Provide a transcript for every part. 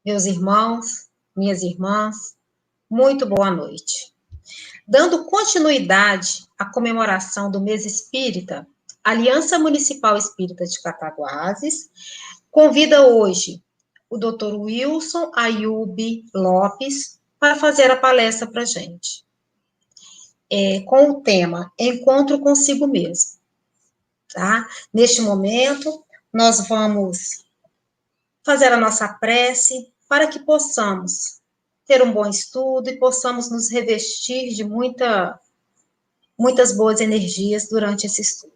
Meus irmãos, minhas irmãs, muito boa noite. Dando continuidade à comemoração do mês espírita, a Aliança Municipal Espírita de Cataguases convida hoje o Dr. Wilson Ayub Lopes para fazer a palestra para a gente, com o tema Encontro Consigo Mesmo. Tá? Neste momento, nós vamos fazer a nossa prece para que possamos ter um bom estudo e possamos nos revestir de muitas boas energias durante esse estudo.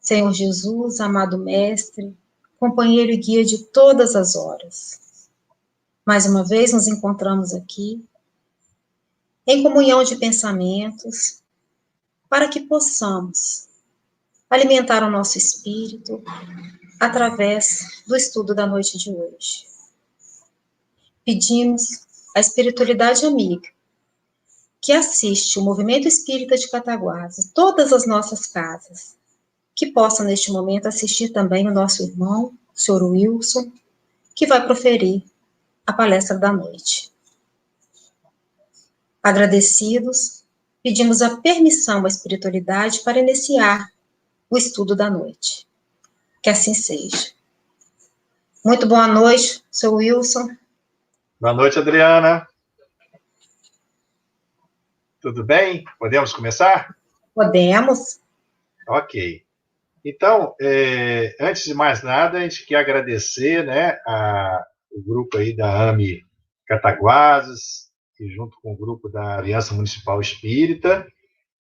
Senhor Jesus, amado Mestre, companheiro e guia de todas as horas, mais uma vez nos encontramos aqui, em comunhão de pensamentos, para que possamos alimentar o nosso espírito através do estudo da noite de hoje. Pedimos à espiritualidade amiga que assiste o Movimento Espírita de Cataguases, todas as nossas casas, que possa neste momento assistir também o nosso irmão, o senhor Wilson, que vai proferir a palestra da noite. Agradecidos, pedimos a permissão à espiritualidade para iniciar o estudo da noite. Que assim seja. Muito boa noite, senhor Wilson. Boa noite, Adriana. Tudo bem? Podemos começar? Podemos. Ok. Então, antes de mais nada, a gente quer agradecer, né, o grupo aí da AME Cataguases, e junto com o grupo da Aliança Municipal Espírita,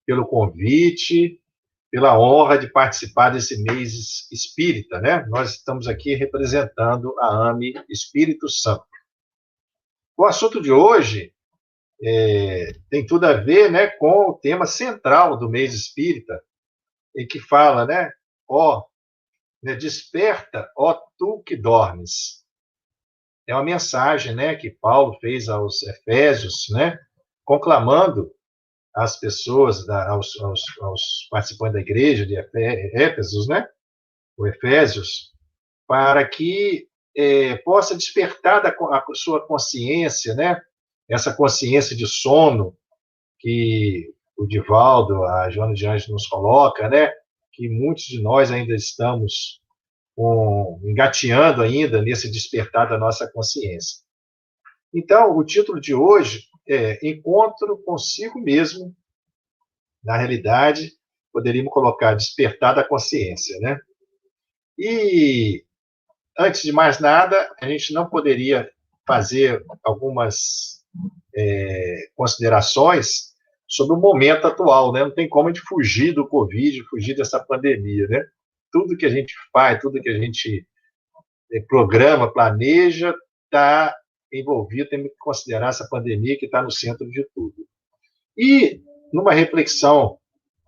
pelo convite, pela honra de participar desse mês espírita, né? Nós estamos aqui representando a AME Espírito Santo. O assunto de hoje tem tudo a ver, né, com o tema central do mês espírita, em que fala, né, desperta, ó tu que dormes. É uma mensagem, né, que Paulo fez aos Efésios, né, conclamando as pessoas, aos participantes da igreja de Éfesos, né, o Efésios, para que possa despertar a sua consciência, né, essa consciência de sono que o Divaldo, a Joana de Anjos nos coloca, né, que muitos de nós ainda estamos engateando ainda nesse despertar da nossa consciência. Então, o título de hoje é Encontro Consigo Mesmo. Na realidade, poderíamos colocar Despertar da Consciência, né? E, antes de mais nada, a gente não poderia fazer algumas considerações sobre o momento atual, né? Não tem como a gente fugir do Covid, fugir dessa pandemia, né? Tudo que a gente faz, tudo que a gente programa, planeja, está envolvido, tem que considerar essa pandemia que está no centro de tudo. E, numa reflexão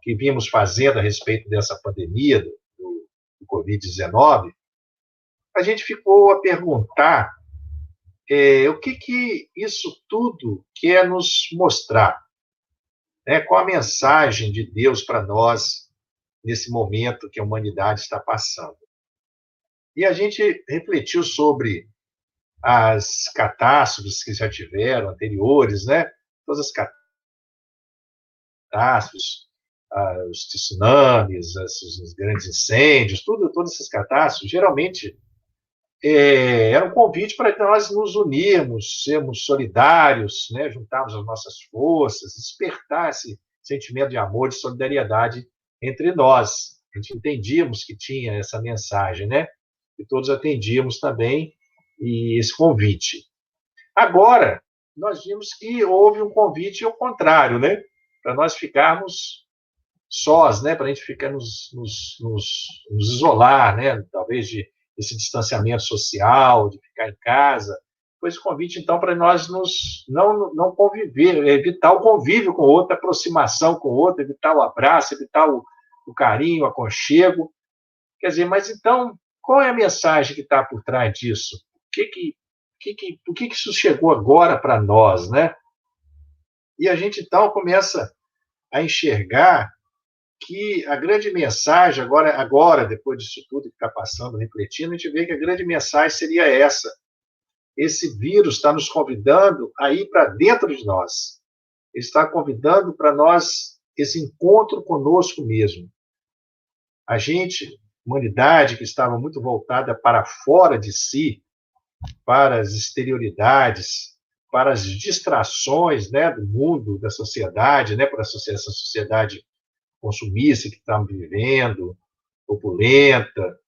que vimos fazendo a respeito dessa pandemia, do Covid-19, a gente ficou a perguntar o que isso tudo quer nos mostrar, né? Qual a mensagem de Deus para nós nesse momento que a humanidade está passando. E a gente refletiu sobre as catástrofes que já tiveram, anteriores, né? Todas as catástrofes, os tsunamis, os grandes incêndios, todas essas catástrofes, geralmente era um convite para que nós nos unirmos, sermos solidários, né? Juntarmos as nossas forças, despertar esse sentimento de amor, de solidariedade entre nós. A gente entendíamos que tinha essa mensagem, né? E todos atendíamos também esse convite. Agora, nós vimos que houve um convite ao contrário, né? Para nós ficarmos sós, né? Para a gente ficar nos isolar, né? Talvez esse distanciamento social, de ficar em casa. Foi esse convite, então, para nós não conviver, evitar o convívio com o outro, a aproximação com o outro, evitar o abraço, evitar o carinho, o aconchego. Quer dizer, mas então, qual é a mensagem que está por trás disso? Por que isso chegou agora para nós, né? E a gente, então, começa a enxergar que a grande mensagem, agora depois disso tudo que está passando, refletindo, a gente vê que a grande mensagem seria essa, esse vírus está nos convidando a ir para dentro de nós. Ele está convidando para nós esse encontro conosco mesmo. A gente, humanidade que estava muito voltada para fora de si, para as exterioridades, para as distrações, né, do mundo, da sociedade, né, para essa sociedade consumista que estamos vivendo, opulenta,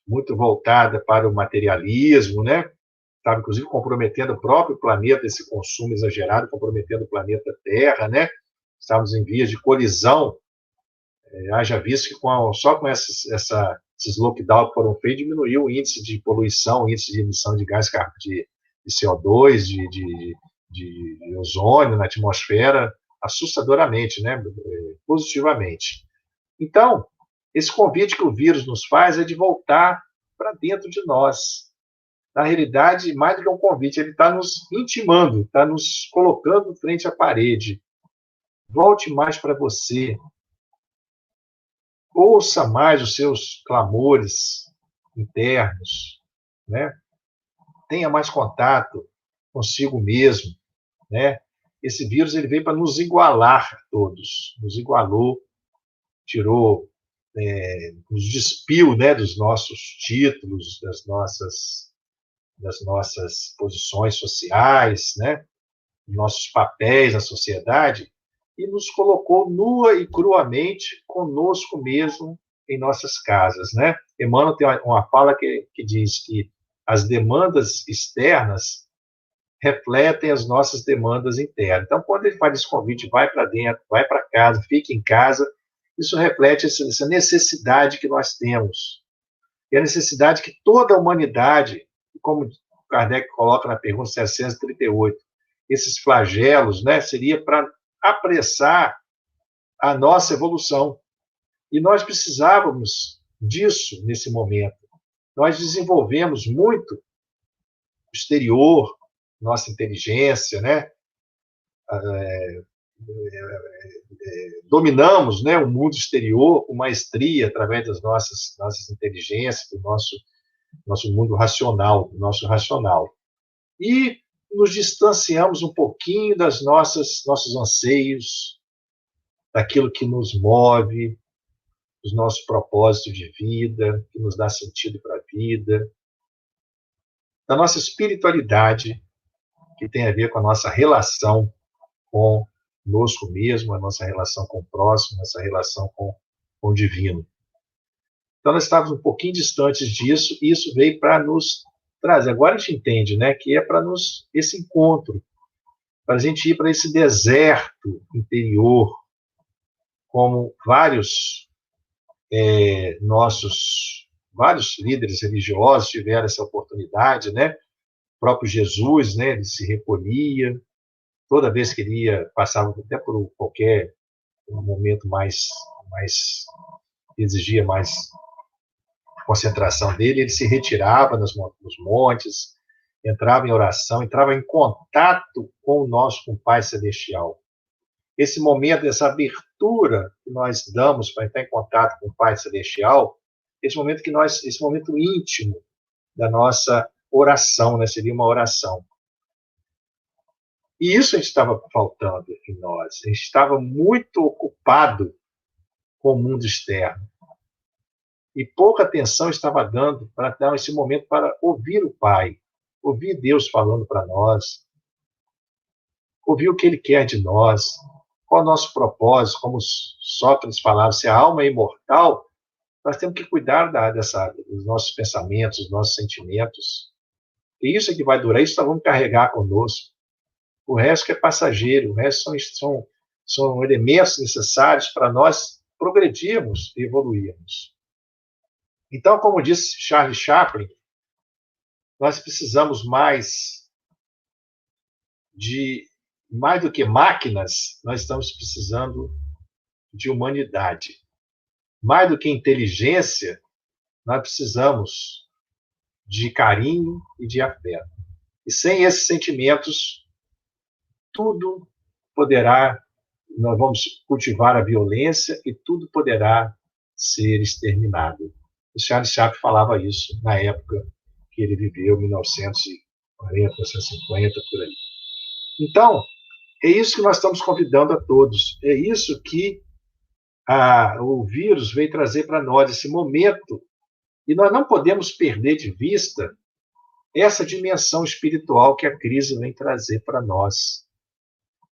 muito voltada para o materialismo, né? Estava, inclusive, comprometendo o próprio planeta, esse consumo exagerado, comprometendo o planeta Terra, né? Estávamos em vias de colisão, haja visto que só com esses lockdowns que foram feitos, diminuiu o índice de poluição, o índice de emissão de gás de CO2, de ozônio na atmosfera, assustadoramente, né? Positivamente. Então, esse convite que o vírus nos faz é de voltar para dentro de nós. Na realidade, mais do que um convite, ele está nos intimando, está nos colocando frente à parede. Volte mais para você. Ouça mais os seus clamores internos, né? Tenha mais contato consigo mesmo, né? Esse vírus ele veio para nos igualar todos, nos igualou, tirou, nos despiu, né, dos nossos títulos, das nossas posições sociais, né, dos nossos papéis na sociedade, e nos colocou nua e cruamente conosco mesmo em nossas casas, né? Emmanuel tem uma fala que diz que as demandas externas refletem as nossas demandas internas. Então, quando ele faz esse convite, vai para dentro, vai para casa, fique em casa, isso reflete essa necessidade que nós temos. E a necessidade que toda a humanidade, como Kardec coloca na pergunta 738, esses flagelos, né, seria para apressar a nossa evolução. E nós precisávamos disso nesse momento. Nós desenvolvemos muito o exterior, nossa inteligência, né? Dominamos, né, o mundo exterior com maestria através das nossas inteligências, do nosso mundo racional, do nosso racional. E nos distanciamos um pouquinho das nossos anseios, daquilo que nos move, dos nossos propósitos de vida, que nos dá sentido para a vida, da nossa espiritualidade, que tem a ver com a nossa relação conosco mesmo, a nossa relação com o próximo, a nossa relação com o divino. Então, nós estávamos um pouquinho distantes disso, e isso veio para nos trazer. Agora a gente entende, né, que é para esse encontro, para a gente ir para esse deserto interior, como vários vários líderes religiosos tiveram essa oportunidade, né? O próprio Jesus, né, ele se recolhia, toda vez que ele passava até por qualquer momento mais exigia mais concentração dele, ele se retirava nos montes, entrava em oração, entrava em contato com o Pai Celestial. Esse momento, essa abertura que nós damos para entrar em contato com o Pai Celestial, esse momento íntimo da nossa oração, né, seria uma oração. E isso a gente estava faltando em nós. A gente estava muito ocupado com o mundo externo. E pouca atenção estava dando para dar esse momento para ouvir o Pai, ouvir Deus falando para nós, ouvir o que Ele quer de nós, qual é o nosso propósito, como Sócrates falava, se a alma é imortal, nós temos que cuidar dos nossos pensamentos, dos nossos sentimentos. E isso é que vai durar, isso nós vamos carregar conosco. O resto que é passageiro, o resto são elementos necessários para nós progredirmos e evoluirmos. Então, como disse Charles Chaplin, nós precisamos mais do que máquinas, nós estamos precisando de humanidade. Mais do que inteligência, nós precisamos de carinho e de afeto. E sem esses sentimentos, tudo poderá, nós vamos cultivar a violência e tudo poderá ser exterminado. O Charles Chaplin falava isso na época que ele viveu, 1900 40, 1950, por aí. Então, é isso que nós estamos convidando a todos. É isso que o vírus veio trazer para nós, esse momento. E nós não podemos perder de vista essa dimensão espiritual que a crise vem trazer para nós.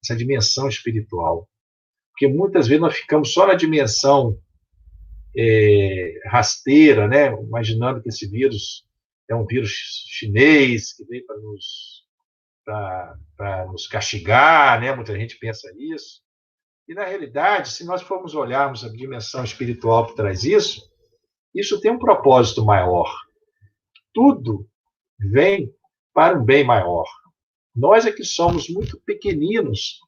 Essa dimensão espiritual. Porque muitas vezes nós ficamos só na dimensão rasteira, né? Imaginando que esse vírus é um vírus chinês que veio para nos castigar, né? Muita gente pensa isso. E, na realidade, se nós formos olharmos a dimensão espiritual que traz isso tem um propósito maior. Tudo vem para um bem maior. Nós é que somos muito pequeninos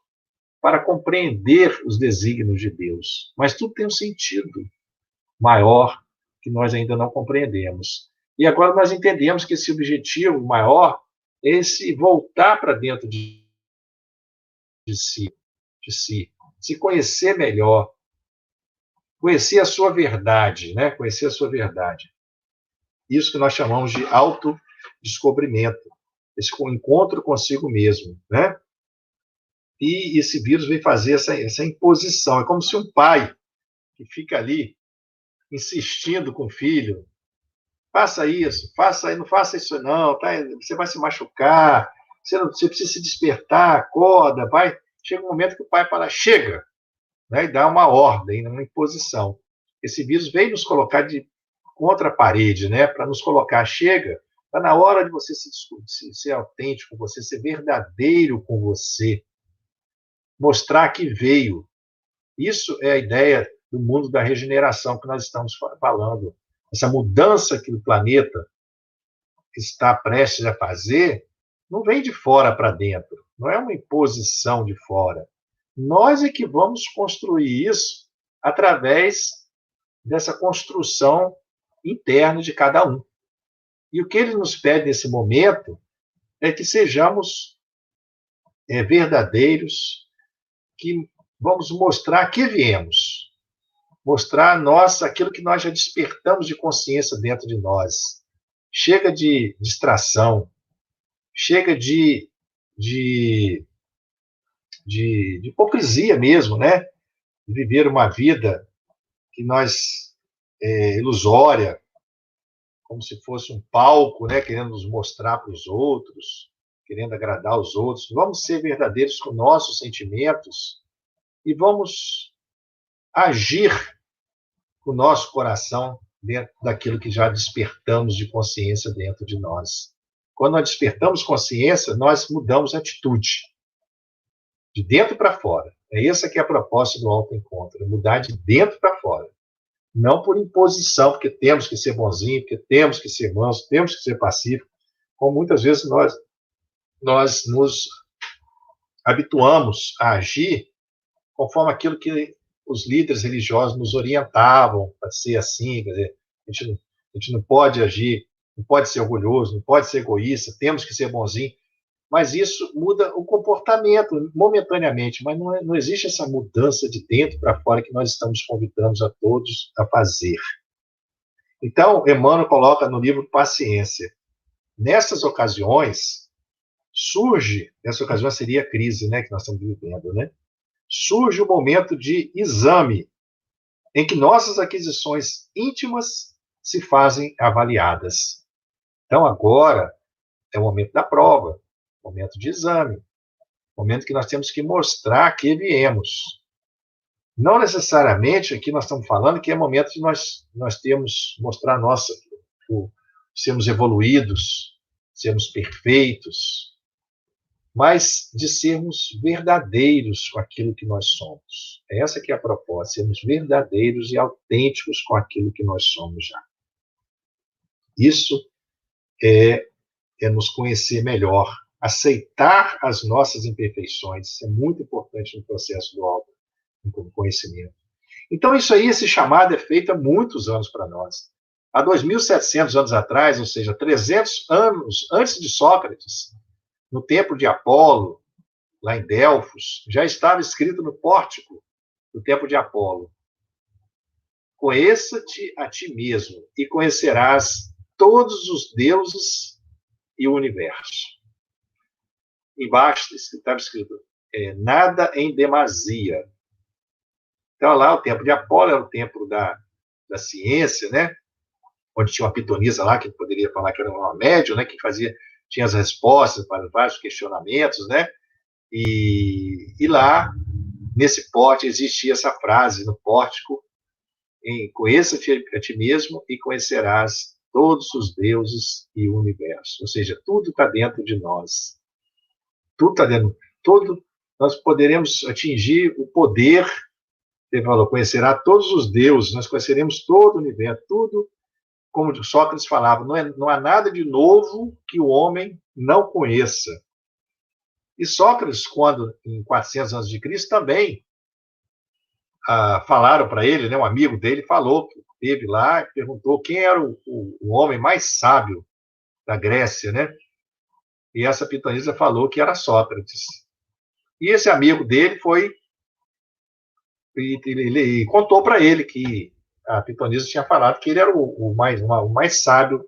para compreender os desígnios de Deus, mas tudo tem um sentido maior que nós ainda não compreendemos. E agora nós entendemos que esse objetivo maior é esse voltar para dentro de si, se conhecer melhor, conhecer a sua verdade, né? Conhecer a sua verdade. Isso que nós chamamos de autodescobrimento, esse encontro consigo mesmo, né? E esse vírus vem fazer essa imposição. É como se um pai que fica ali insistindo com o filho, faça isso, não faça isso não, tá? Você vai se machucar, você precisa se despertar, acorda, vai. Chega um momento que o pai fala, chega, né? E dá uma ordem, uma imposição. Esse vírus veio nos colocar contra a parede, né? Para nos colocar, chega, está na hora de você ser autêntico com você, ser verdadeiro com você, mostrar que veio. Isso é a ideia do mundo da regeneração que nós estamos falando. Essa mudança que o planeta está prestes a fazer não vem de fora para dentro, não é uma imposição de fora. Nós é que vamos construir isso através dessa construção interna de cada um. E o que ele nos pede nesse momento é que sejamos verdadeiros, que vamos mostrar que viemos, mostrar aquilo que nós já despertamos de consciência dentro de nós. Chega de distração, chega de hipocrisia mesmo, né? De viver uma vida que ilusória, como se fosse um palco, né? Querendo nos mostrar para os outros, querendo agradar os outros. Vamos ser verdadeiros com nossos sentimentos e vamos agir com o nosso coração dentro daquilo que já despertamos de consciência dentro de nós. Quando nós despertamos consciência, nós mudamos a atitude, de dentro para fora. É essa que é a proposta do autoencontro, mudar de dentro para fora. Não por imposição, porque temos que ser bonzinho, porque temos que ser manso, temos que ser pacífico, como muitas vezes nós nos habituamos a agir conforme aquilo que os líderes religiosos nos orientavam para ser assim, quer dizer, a gente não pode agir, não pode ser orgulhoso, não pode ser egoísta, temos que ser bonzinho, mas isso muda o comportamento momentaneamente, mas não existe essa mudança de dentro para fora que nós estamos convidando a todos a fazer. Então, Emmanuel coloca no livro Paciência. Nessas ocasiões, essa ocasião seria a crise, né, que nós estamos vivendo, né? Surge o momento de exame, em que nossas aquisições íntimas se fazem avaliadas. Então, agora é o momento da prova, momento de exame, momento que nós temos que mostrar que viemos. Não necessariamente aqui nós estamos falando que é momento de nós temos mostrar sermos evoluídos, sermos perfeitos, mas de sermos verdadeiros com aquilo que nós somos. Essa que é a proposta, sermos verdadeiros e autênticos com aquilo que nós somos já. Isso é nos conhecer melhor, aceitar as nossas imperfeições. Isso é muito importante no processo do autoconhecimento. Então, isso aí, esse chamado é feito há muitos anos para nós. Há 2.700 anos atrás, ou seja, 300 anos antes de Sócrates, no templo de Apolo, lá em Delfos, já estava escrito no pórtico do templo de Apolo: conheça-te a ti mesmo e conhecerás todos os deuses e o universo. embaixo estava escrito, nada em demasia. Então, lá, o templo de Apolo era o templo da ciência, né? Onde tinha uma pitonisa lá, que poderia falar que era uma médium, né? Que tinha as respostas para vários questionamentos, né? E lá, nesse pórtico, existia essa frase no pórtico, conheça-te a ti mesmo e conhecerás todos os deuses e o universo. Ou seja, tudo está dentro de nós. Tudo está dentro. Nós poderemos atingir o poder. Ele falou, conhecerá todos os deuses, nós conheceremos todo o universo, tudo, como Sócrates falava, não há nada de novo que o homem não conheça. E Sócrates, quando, em 400 anos de Cristo, também falaram para ele, né, um amigo dele falou, que esteve lá, perguntou quem era o homem mais sábio da Grécia, né? E essa pitonisa falou que era Sócrates. E esse amigo dele foi e contou para ele que a pitonisa tinha falado que ele era o mais sábio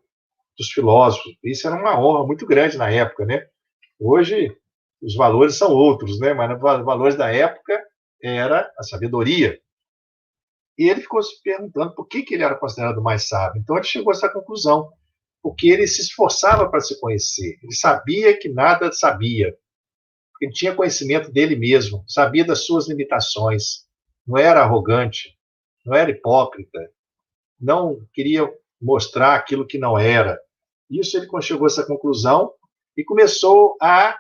dos filósofos. Isso era uma honra muito grande na época, né? Hoje os valores são outros, né? Mas os valores da época era a sabedoria. E ele ficou se perguntando por que ele era considerado o mais sábio. Então ele chegou a essa conclusão, porque ele se esforçava para se conhecer. Ele sabia que nada sabia. Ele tinha conhecimento dele mesmo, sabia das suas limitações, não era arrogante, não era hipócrita, não queria mostrar aquilo que não era. Isso ele chegou a essa conclusão e começou a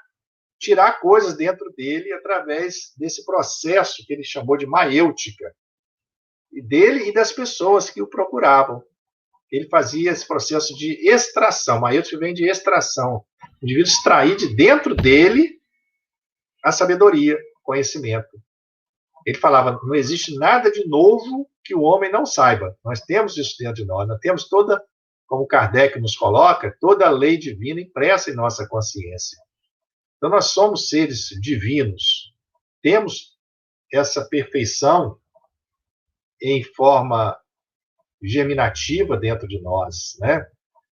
tirar coisas dentro dele através desse processo que ele chamou de maêutica, e dele e das pessoas que o procuravam. Ele fazia esse processo de extração. Maêutica vem de extração. O indivíduo extrair de dentro dele a sabedoria, o conhecimento. Ele falava, não existe nada de novo que o homem não saiba. Nós temos isso dentro de nós. Nós temos toda, como Kardec nos coloca, toda a lei divina impressa em nossa consciência. Então, nós somos seres divinos. Temos essa perfeição em forma germinativa dentro de nós, né?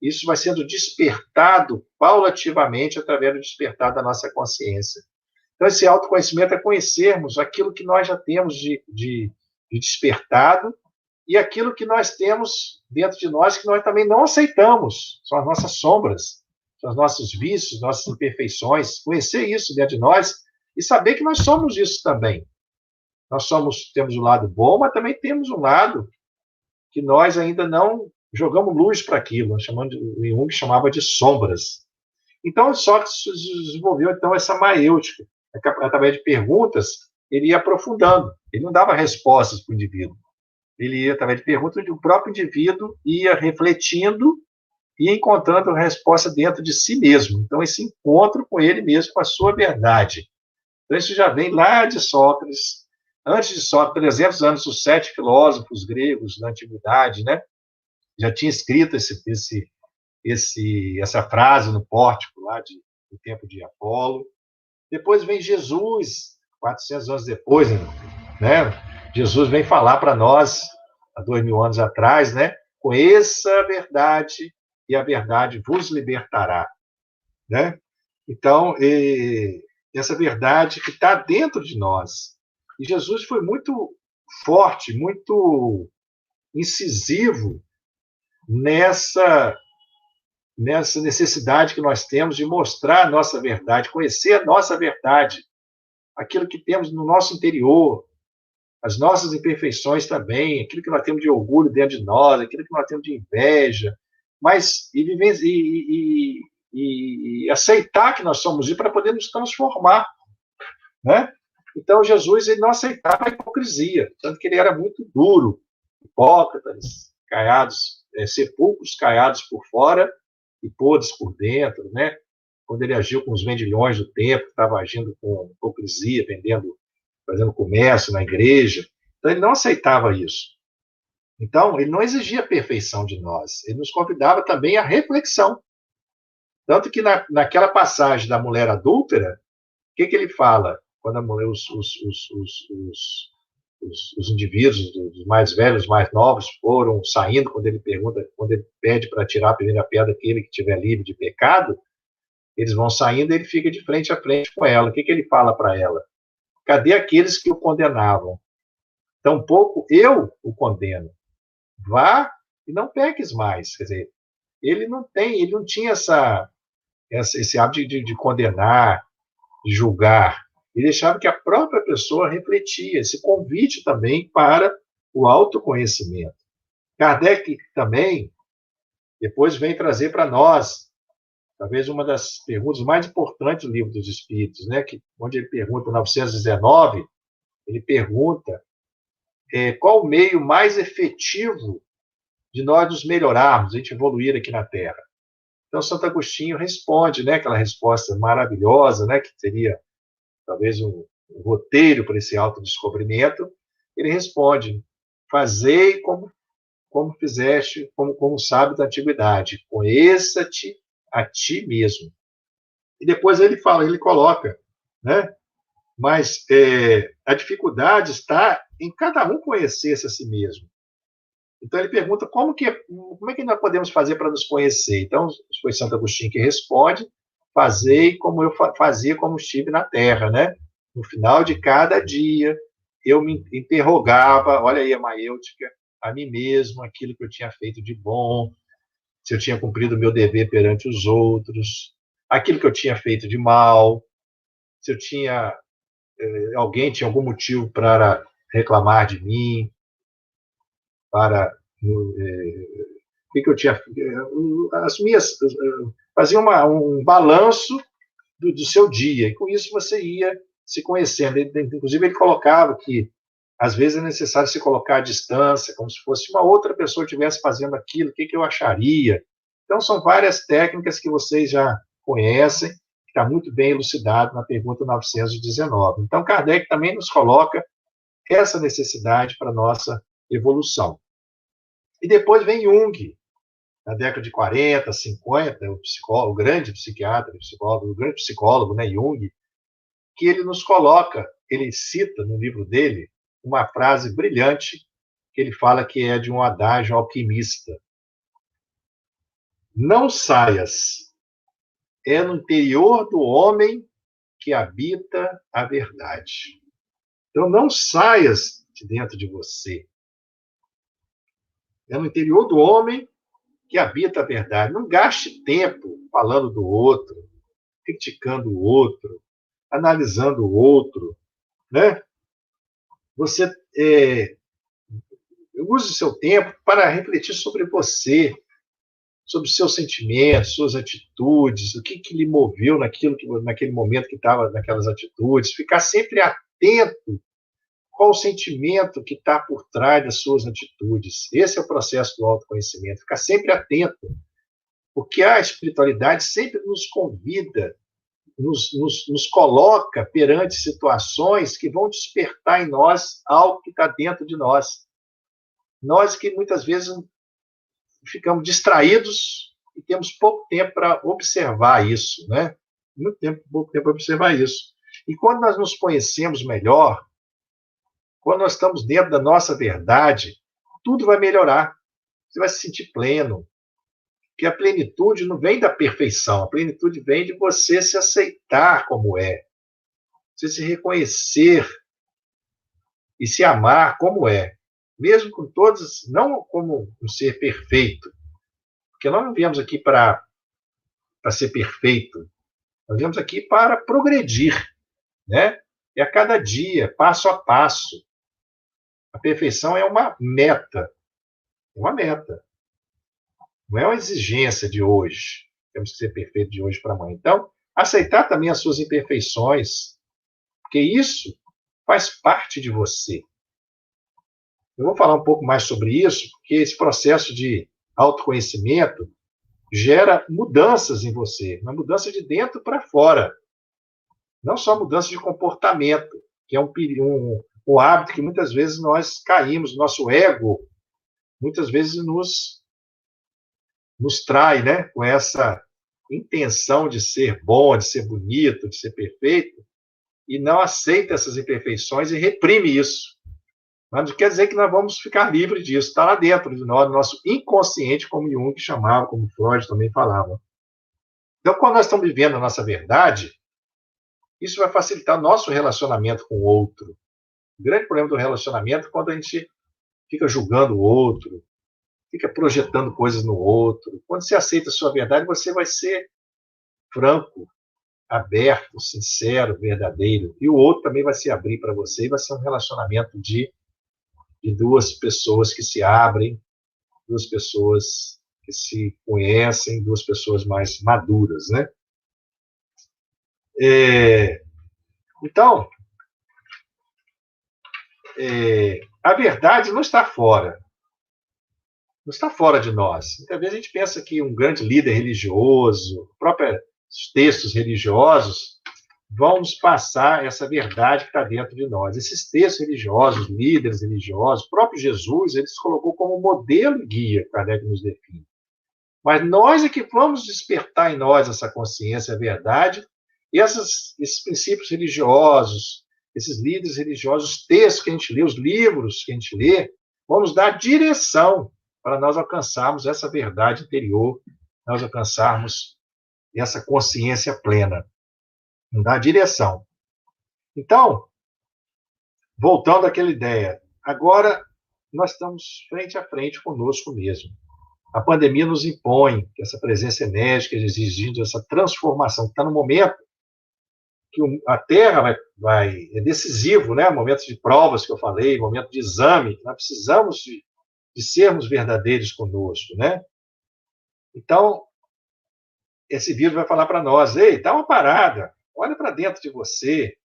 Isso vai sendo despertado paulativamente através do despertar da nossa consciência. Então, esse autoconhecimento é conhecermos aquilo que nós já temos de despertado e aquilo que nós temos dentro de nós que nós também não aceitamos. São as nossas sombras, são os nossos vícios, nossas imperfeições. Conhecer isso dentro de nós e saber que nós somos isso também. Temos um lado bom, mas também temos um lado que nós ainda não jogamos luz para aquilo. O Jung chamava de sombras. Então, Sócrates desenvolveu então essa maêutica. Através de perguntas, ele ia aprofundando. Ele não dava respostas para o indivíduo. Ele ia, através de perguntas, o próprio indivíduo ia refletindo e encontrando a resposta dentro de si mesmo. Então, esse encontro com ele mesmo, com a sua verdade. Então, isso já vem lá de Sócrates. Antes de Sócrates, 300 anos, os 7 filósofos gregos da antiguidade, né, já tinha escrito essa frase no pórtico lá do tempo de Apolo. Depois vem Jesus, 400 anos depois, né? Jesus vem falar para nós, há 2000 anos atrás, né? Conheça a verdade e a verdade vos libertará, né? Então, essa verdade que está dentro de nós. E Jesus foi muito forte, muito incisivo nessa necessidade que nós temos de mostrar a nossa verdade, conhecer a nossa verdade, aquilo que temos no nosso interior, as nossas imperfeições também, aquilo que nós temos de orgulho dentro de nós, aquilo que nós temos de inveja, mas e aceitar que nós somos isso para poder nos transformar, né? Então, Jesus ele não aceitava a hipocrisia, tanto que ele era muito duro, hipócritas, caiados, sepulcros caiados por fora e podres por dentro, né? Quando ele agiu com os vendilhões do templo, estava agindo com hipocrisia, fazendo comércio na igreja. Então, ele não aceitava isso. Então, ele não exigia perfeição de nós. Ele nos convidava também à reflexão. Tanto que naquela passagem da mulher adúltera, o que ele fala? Quando a mulher, os indivíduos, os mais velhos, os mais novos, foram saindo, quando ele pede para tirar a primeira pedra aquele que estiver livre de pecado, Eles vão saindo, ele fica de frente a frente com ela. O que ele fala para ela? Cadê aqueles que o condenavam? Tampouco eu o condeno. Vá e não peques mais. Quer dizer, ele não tinha esse hábito de condenar, de julgar. Ele deixava que a própria pessoa refletia, esse convite também para o autoconhecimento. Kardec também, depois vem trazer para nós, talvez uma das perguntas mais importantes do Livro dos Espíritos, né, onde ele pergunta, 919, ele pergunta qual o meio mais efetivo de nós nos melhorarmos, a gente evoluir aqui na Terra. Então, Santo Agostinho responde, né, aquela resposta maravilhosa, né, que seria talvez um roteiro para esse autodescobrimento. Ele responde: fazei como fizeste, como sábio da antiguidade, conheça-te a ti mesmo. E depois ele coloca, né? Mas a dificuldade está em cada um conhecer-se a si mesmo. Então ele pergunta como é que nós podemos fazer para nos conhecer. Então foi Santo Agostinho que responde: fazei como eu fazia como estive na Terra, né? No final de cada dia eu me interrogava, olha aí a maêutica, a mim mesmo, aquilo que eu tinha feito de bom, se eu tinha cumprido o meu dever perante os outros, aquilo que eu tinha feito de mal, se eu tinha alguém tinha algum motivo para reclamar de mim, para o que eu tinha fazia um balanço do seu dia, e com isso você ia se conhecendo. Inclusive ele colocava que às vezes é necessário se colocar à distância, como se fosse uma outra pessoa estivesse fazendo aquilo, o que eu acharia. Então são várias técnicas que vocês já conhecem, que está muito bem elucidado na pergunta 919. Então Kardec também nos coloca essa necessidade para a nossa evolução. E depois vem Jung, na década de 40, 50, o grande psiquiatra, o grande psicólogo, né, Jung, que ele nos coloca, ele cita no livro dele uma frase brilhante, que ele fala que é de um adágio alquimista. Não saias, é no interior do homem que habita a verdade. Então não saias de dentro de você. É no interior do homem que habita a verdade. Não gaste tempo falando do outro, criticando o outro, analisando o outro, né? Você use o seu tempo para refletir sobre você, sobre os seus sentimentos, suas atitudes, o que lhe moveu naquele momento que estava naquelas atitudes. Ficar sempre atento qual o sentimento que está por trás das suas atitudes. Esse é o processo do autoconhecimento. Ficar sempre atento, porque a espiritualidade sempre nos convida, nos coloca perante situações que vão despertar em nós algo que está dentro de nós. Nós que muitas vezes ficamos distraídos e temos pouco tempo para observar isso, né? Pouco tempo para observar isso. E quando nós nos conhecemos melhor, quando nós estamos dentro da nossa verdade, tudo vai melhorar. Você vai se sentir pleno. Porque a plenitude não vem da perfeição, a plenitude vem de você se aceitar como é. Você se reconhecer e se amar como é. Mesmo com todos, não como um ser perfeito. Porque nós não viemos aqui para ser perfeito. Nós viemos aqui para progredir, né? E a cada dia, passo a passo. A perfeição é uma meta. Uma meta. Não é uma exigência de hoje. Temos que ser perfeito de hoje para amanhã. Então, aceitar também as suas imperfeições, porque isso faz parte de você. Eu vou falar um pouco mais sobre isso, porque esse processo de autoconhecimento gera mudanças em você, uma mudança de dentro para fora. Não só mudança de comportamento, que é um hábito que muitas vezes nós caímos, nosso ego muitas vezes nos trai, né, com essa intenção de ser bom, de ser bonito, de ser perfeito, e não aceita essas imperfeições e reprime isso. Mas não quer dizer que nós vamos ficar livres disso, está lá dentro de nós, no nosso inconsciente, como Jung chamava, como Freud também falava. Então, quando nós estamos vivendo a nossa verdade, isso vai facilitar o nosso relacionamento com o outro. O grande problema do relacionamento é quando a gente fica julgando o outro, fica projetando coisas no outro. Quando você aceita a sua verdade, você vai ser franco, aberto, sincero, verdadeiro. E o outro também vai se abrir para você e vai ser um relacionamento de duas pessoas que se abrem, duas pessoas que se conhecem, duas pessoas mais maduras, né? Então, a verdade não está fora. Não está fora de nós. Muitas vezes a gente pensa que um grande líder religioso, próprios textos religiosos, vão nos passar essa verdade que está dentro de nós. Esses textos religiosos, líderes religiosos, o próprio Jesus, ele se colocou como modelo e guia, Kardec nos define. Mas nós é que vamos despertar em nós essa consciência, a verdade, e esses princípios religiosos, esses líderes religiosos, os textos que a gente lê, os livros que a gente lê, vão nos dar direção para nós alcançarmos essa verdade interior, nós alcançarmos essa consciência plena, nos dá direção. Então, voltando àquela ideia, agora nós estamos frente a frente conosco mesmo. A pandemia nos impõe essa presença enérgica, exigindo essa transformação, que está no momento que a Terra é decisivo, né? Momentos de provas que eu falei, momento de exame, nós precisamos de sermos verdadeiros conosco, né? Então, esse vírus vai falar para nós, ei, dá uma parada, olha para dentro de você,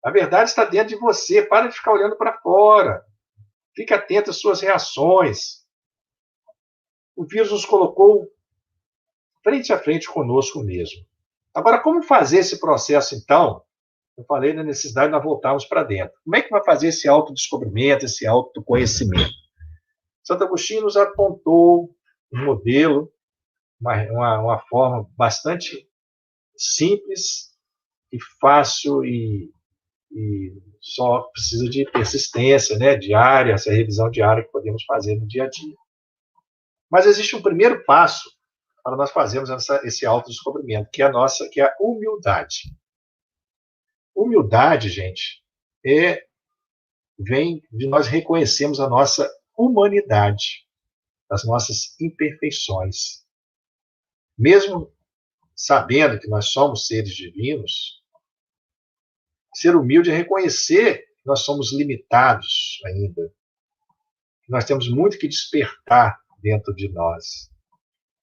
a verdade está dentro de você, para de ficar olhando para fora, fique atento às suas reações. O vírus nos colocou frente a frente conosco mesmo. Agora, como fazer esse processo, então? Eu falei da necessidade de nós voltarmos para dentro. Como é que vai fazer esse autodescobrimento, esse autoconhecimento? Santo Agostinho nos apontou um modelo, uma forma bastante simples e fácil e só precisa de persistência, né, diária, essa revisão diária que podemos fazer no dia a dia. Mas existe um primeiro passo para nós fazermos esse autodescobrimento, que é a humildade. Humildade, gente, vem de nós reconhecermos a nossa humanidade, as nossas imperfeições. Mesmo sabendo que nós somos seres divinos, ser humilde é reconhecer que nós somos limitados ainda, que nós temos muito que despertar dentro de nós.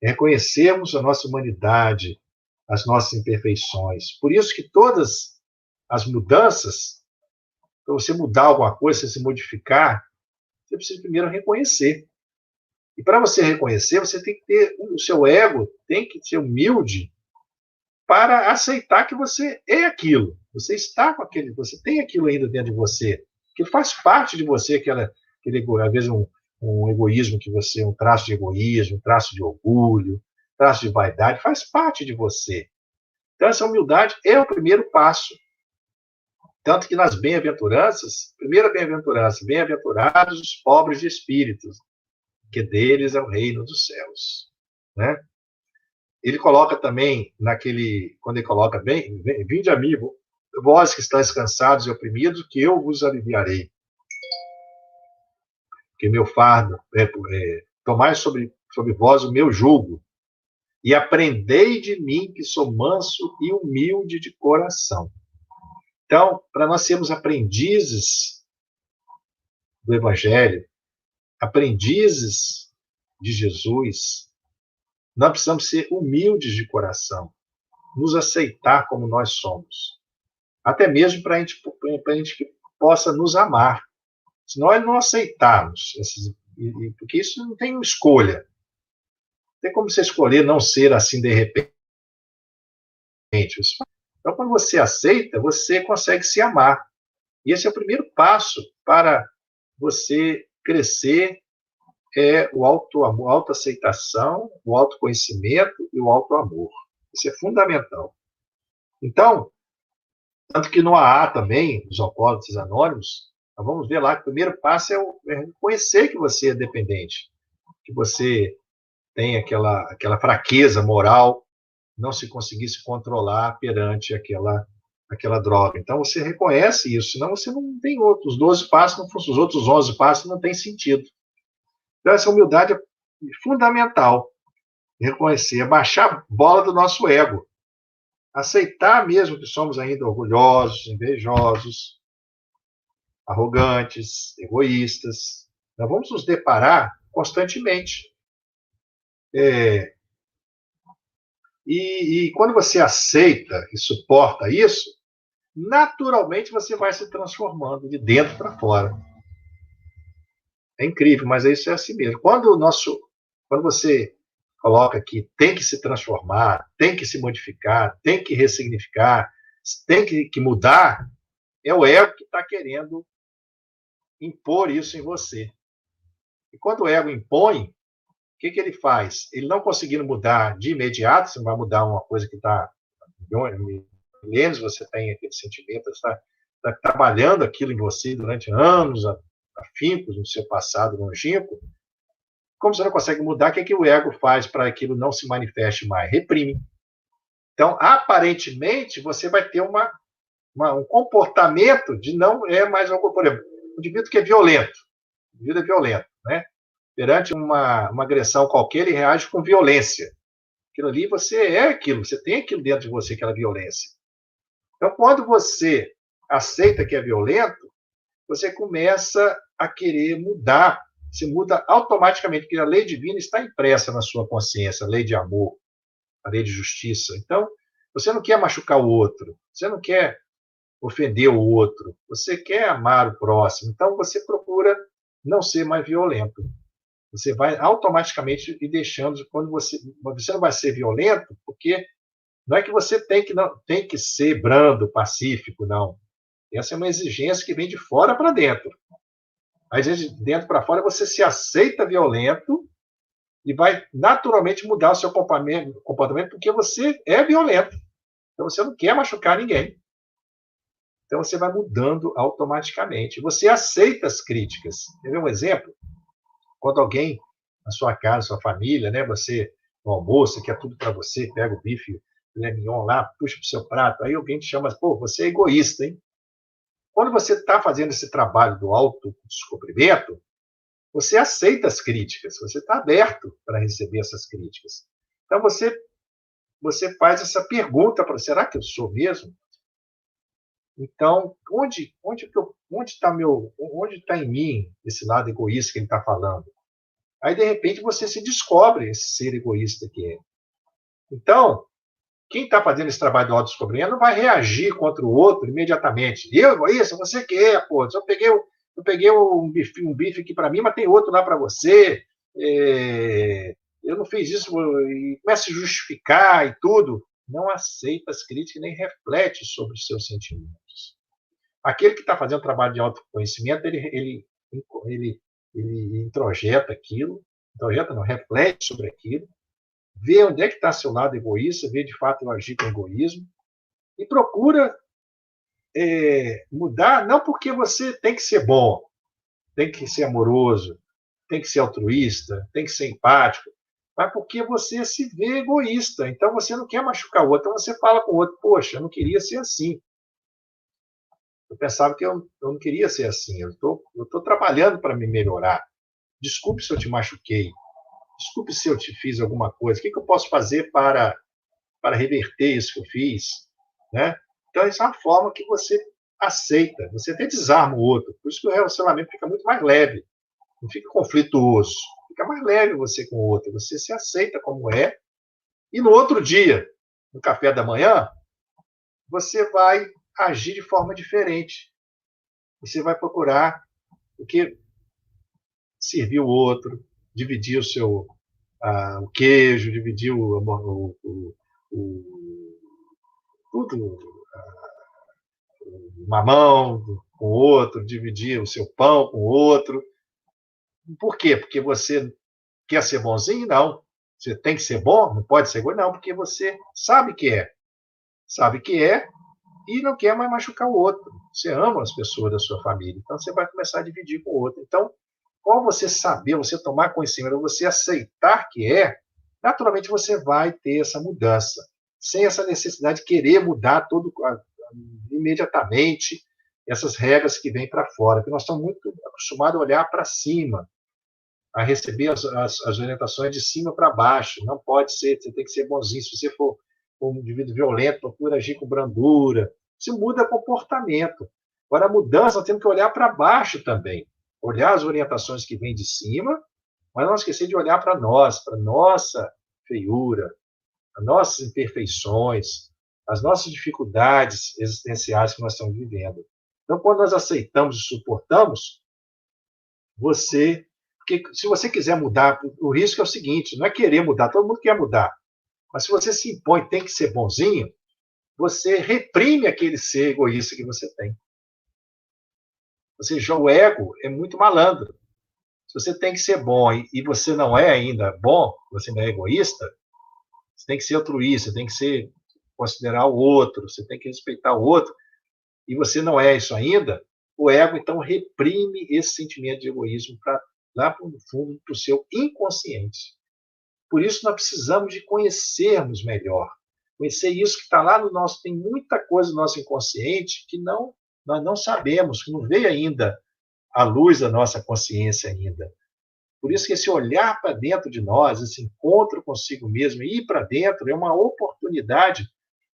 É reconhecermos a nossa humanidade, as nossas imperfeições. Por isso que todas as mudanças, para você mudar alguma coisa, se modificar, você precisa primeiro reconhecer. E para você reconhecer, você tem que ter, o seu ego tem que ser humilde para aceitar que você é aquilo. Você está com aquele, você tem aquilo ainda dentro de você, que faz parte de você, aquele às vezes um egoísmo que você, um traço de egoísmo, um traço de orgulho, um traço de vaidade, faz parte de você. Então, essa humildade é o primeiro passo. Tanto que nas bem-aventuranças, primeira bem-aventurança, bem-aventurados os pobres de espíritos, que deles é o reino dos céus. Né? Ele coloca também, quando ele coloca, vinde a mim, vós que estáis cansados e oprimidos, que eu vos aliviarei. Que meu fardo tomai sobre vós o meu jugo, e aprendei de mim, que sou manso e humilde de coração. Então, para nós sermos aprendizes do Evangelho, aprendizes de Jesus, nós precisamos ser humildes de coração, nos aceitar como nós somos. Até mesmo para a gente que possa nos amar. Se nós não aceitarmos, porque isso não tem escolha. Não tem como você escolher não ser assim de repente. Então, quando você aceita, você consegue se amar. E esse é o primeiro passo para você crescer, o autoamor, a autoaceitação, o autoconhecimento e o autoamor. Isso é fundamental. Então, tanto que no AA também, nos Alcoólatras Anônimos, nós vamos ver lá que o primeiro passo é reconhecer que você é dependente, que você tem aquela fraqueza moral, não se conseguisse controlar perante aquela droga. Então, você reconhece isso, senão você não tem outros. Os 12 passos não funcionam, os outros 11 passos não têm sentido. Então, essa humildade é fundamental. Reconhecer, baixar a bola do nosso ego. Aceitar mesmo que somos ainda orgulhosos, invejosos, arrogantes, egoístas. Nós vamos nos deparar constantemente. E quando você aceita e suporta isso, naturalmente você vai se transformando de dentro para fora. É incrível, mas isso é assim mesmo. Quando você coloca que tem que se transformar, tem que se modificar, tem que ressignificar, tem que mudar, é o ego que está querendo impor isso em você. E quando o ego impõe, o que ele faz? Ele não conseguindo mudar de imediato, você não vai mudar uma coisa que está milênios, você tem aquele sentimento, está trabalhando aquilo em você durante anos, afincos no seu passado longínquo. Como você não consegue mudar, o que o ego faz para aquilo não se manifeste mais? Reprime. Então, aparentemente, você vai ter um comportamento de não é mais algo, por exemplo, um indivíduo que é violento, o indivíduo é violento, né? Perante uma agressão qualquer, ele reage com violência. Aquilo ali, você é aquilo, você tem aquilo dentro de você, aquela violência. Então, quando você aceita que é violento, você começa a querer mudar. Você muda automaticamente, porque a lei divina está impressa na sua consciência, a lei de amor, a lei de justiça. Então, você não quer machucar o outro, você não quer ofender o outro, você quer amar o próximo. Então, você procura não ser mais violento. Você vai automaticamente ir deixando, quando você não vai ser violento, porque não é que você tem que ser brando, pacífico, não. Essa é uma exigência que vem de fora para dentro. Às vezes, de dentro para fora, você se aceita violento e vai naturalmente mudar o seu comportamento porque você é violento. Então, você não quer machucar ninguém. Então, você vai mudando automaticamente. Você aceita as críticas. Quer ver um exemplo? Quando alguém na sua casa, sua família, né, você no almoço, quer tudo para você, pega o bife, filé mignon lá, puxa para o seu prato, aí alguém te chama, pô, você é egoísta, hein? Quando você está fazendo esse trabalho do autodescobrimento, você aceita as críticas, você está aberto para receber essas críticas. Então, você faz essa pergunta para será que eu sou mesmo? Então, onde está em mim esse lado egoísta que ele está falando? Aí, de repente, você se descobre esse ser egoísta que é. Então, quem está fazendo esse trabalho do autodescobrimento não vai reagir contra o outro imediatamente. Eu, egoísta, você que é, pô. Eu peguei um bife aqui para mim, mas tem outro lá para você. Eu não fiz isso, e começa a se justificar e tudo. Não aceita as críticas nem reflete sobre os seus sentimentos. Aquele que está fazendo o trabalho de autoconhecimento, ele introjeta aquilo, reflete sobre aquilo, vê onde é que está seu lado egoísta, vê de fato eu agir com egoísmo, e procura mudar, não porque você tem que ser bom, tem que ser amoroso, tem que ser altruísta, tem que ser empático, mas porque você se vê egoísta, então você não quer machucar o outro, então você fala com o outro, poxa, eu não queria ser assim. Eu pensava que eu não queria ser assim, eu estou trabalhando para me melhorar. Desculpe se eu te machuquei, desculpe se eu te fiz alguma coisa, o que eu posso fazer para reverter isso que eu fiz? Né? Então, isso é uma forma que você aceita, você até desarma o outro, por isso que o relacionamento fica muito mais leve, não fica conflituoso, fica mais leve você com o outro, você se aceita como é, e no outro dia, no café da manhã, você vai agir de forma diferente, você vai procurar o que servir o outro, dividir o queijo, dividir tudo, o mamão com o outro, dividir o seu pão com o outro. Por quê? Porque você quer ser bonzinho? Não. Você tem que ser bom? Não pode ser bom? Não, porque você sabe que é. Sabe que é e não quer mais machucar o outro. Você ama as pessoas da sua família, então você vai começar a dividir com o outro. Então, ao você saber, você tomar conhecimento, você aceitar que é, naturalmente você vai ter essa mudança. sem essa necessidade de querer mudar imediatamente essas regras que vêm para fora, porque nós estamos muito acostumados a olhar para cima, a receber as orientações de cima para baixo. Não pode ser, você tem que ser bonzinho. Se você for um indivíduo violento, procura agir com brandura. Isso muda comportamento. Agora, a mudança, nós temos que olhar para baixo também. Olhar as orientações que vêm de cima, mas não esquecer de olhar para nós, para a nossa feiura, as nossas imperfeições, as nossas dificuldades existenciais que nós estamos vivendo. Então, quando nós aceitamos e suportamos, porque se você quiser mudar, o risco é o seguinte, não é querer mudar, todo mundo quer mudar, mas se você se impõe, tem que ser bonzinho, você reprime aquele ser egoísta que você tem. Ou seja, o ego é muito malandro. Se você tem que ser bom e você não é ainda bom, você não é egoísta, você tem que ser altruísta, você tem que considerar o outro, você tem que respeitar o outro, e você não é isso ainda, o ego, então, reprime esse sentimento de egoísmo lá para o fundo, para o seu inconsciente. Por isso, nós precisamos de conhecermos melhor. Conhecer isso que está lá no nosso... Tem muita coisa no nosso inconsciente que nós não sabemos, que não veio ainda à luz da nossa consciência ainda. Por isso que esse olhar para dentro de nós, esse encontro consigo mesmo, ir para dentro, é uma oportunidade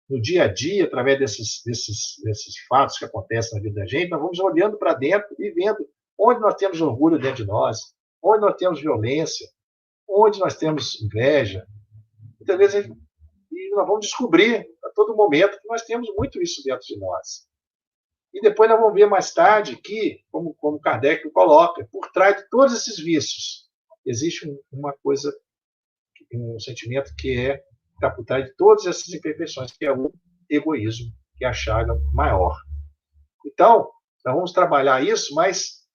no dia a dia, através desses fatos que acontecem na vida da gente, nós vamos olhando para dentro e vendo onde nós temos orgulho dentro de nós, onde nós temos violência, onde nós temos inveja. Muitas vezes nós vamos descobrir a todo momento que nós temos muito isso dentro de nós. E depois nós vamos ver mais tarde que, como Kardec coloca, por trás de todos esses vícios, existe uma coisa, um sentimento que está por trás de todas essas imperfeições, que é o egoísmo, que é a chaga maior. Então, nós vamos trabalhar isso, mas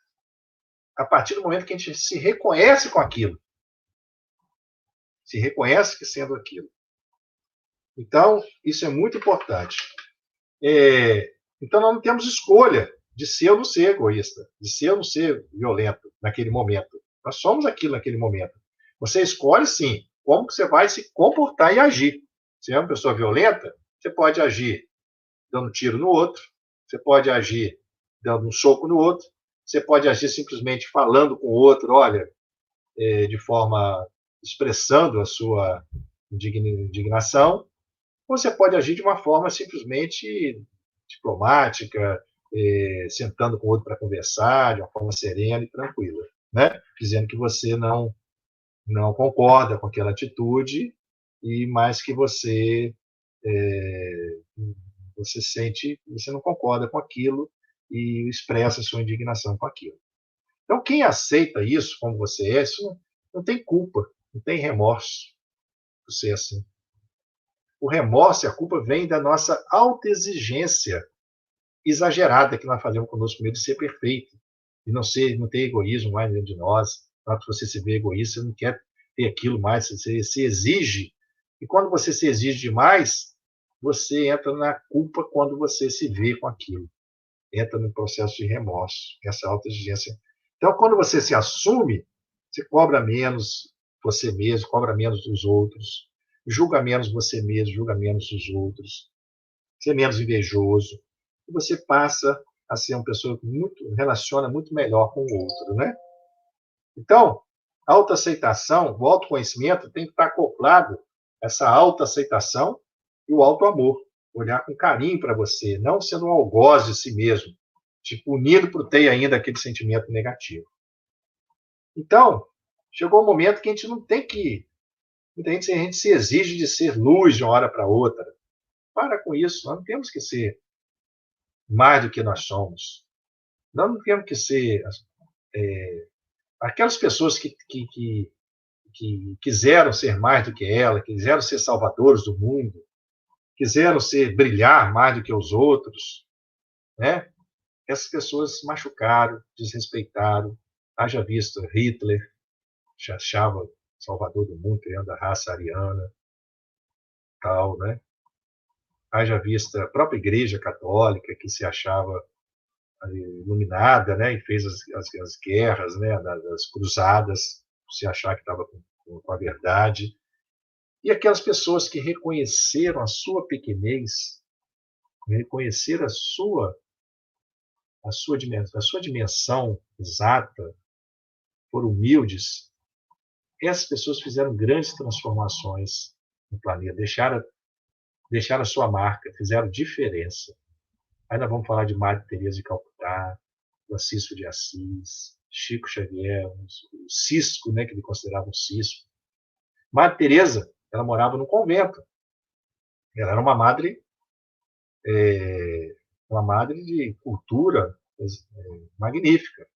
a partir do momento que a gente se reconhece com aquilo, se reconhece que sendo aquilo. Então, isso é muito importante. Então, nós não temos escolha de ser ou não ser egoísta, de ser ou não ser violento naquele momento. Nós somos aquilo naquele momento. Você escolhe, sim, como que você vai se comportar e agir. Se é uma pessoa violenta, você pode agir dando um tiro no outro, você pode agir dando um soco no outro, você pode agir simplesmente falando com o outro, olha, de forma expressando a sua indignação, ou você pode agir de uma forma simplesmente diplomática, sentando com o outro para conversar, de uma forma serena e tranquila, né? Dizendo que você não concorda com aquela atitude, mas que você sente, você não concorda com aquilo e expressa a sua indignação com aquilo. Então, quem aceita isso como você é, isso não tem culpa, não tem remorso por ser assim. O remorso e a culpa vêm da nossa autoexigência exagerada que nós fazemos conosco mesmo de ser perfeito, de não ter egoísmo mais dentro de nós. Na hora que você se vê egoísta, você não quer ter aquilo mais, você se exige. E quando você se exige demais, você entra na culpa quando você se vê com aquilo. Entra no processo de remorso, essa autoexigência. Então, quando você se assume, você cobra menos você mesmo, cobra menos dos outros, julga menos você mesmo, julga menos os outros, você é menos invejoso, e você passa a ser uma pessoa que relaciona muito melhor com o outro, né? Então, a autoaceitação, o autoconhecimento tem que estar acoplado a essa autoaceitação e o autoamor. Olhar com carinho para você, não sendo um algoz de si mesmo, te punindo por ter ainda aquele sentimento negativo. Então, chegou um momento que a gente não tem que... Muita gente, a gente se exige de ser luz de uma hora para outra. Para com isso, nós não temos que ser mais do que nós somos. Nós não temos que ser aquelas pessoas que quiseram ser mais do que ela, quiseram ser salvadores do mundo, quiseram brilhar mais do que os outros, né? Essas pessoas machucaram, desrespeitaram. Haja visto Hitler, se achava salvador do mundo, criando a raça ariana, tal, né? Haja vista a própria Igreja Católica, que se achava iluminada, né? E fez as guerras, né? Das cruzadas, se achar que estava com a verdade. E aquelas pessoas que reconheceram a sua pequenez, reconheceram a sua dimensão exata, foram humildes, essas pessoas fizeram grandes transformações no planeta, deixaram a sua marca, fizeram diferença. Aí nós vamos falar de Madre Teresa de Calcutá, Francisco de Assis, Chico Xavier, o Cisco, né, que ele considerava um cisco. Madre Teresa, ela morava num convento. Ela era uma madre de cultura magnífica.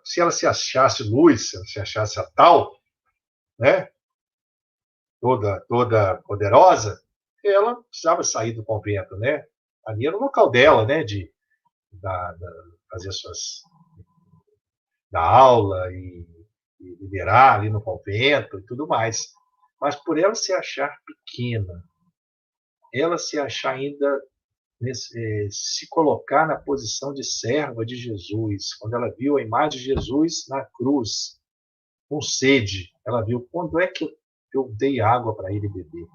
Se ela se achasse luz, se ela se achasse a tal, né, toda poderosa, ela precisava sair do convento, né? Ali era o local dela, né, de fazer da aula e liderar ali no convento e tudo mais. Mas por ela se achar pequena, ela se achar ainda se colocar na posição de serva de Jesus, quando ela viu a imagem de Jesus na cruz, com sede, ela viu quando é que eu dei água para ele beber.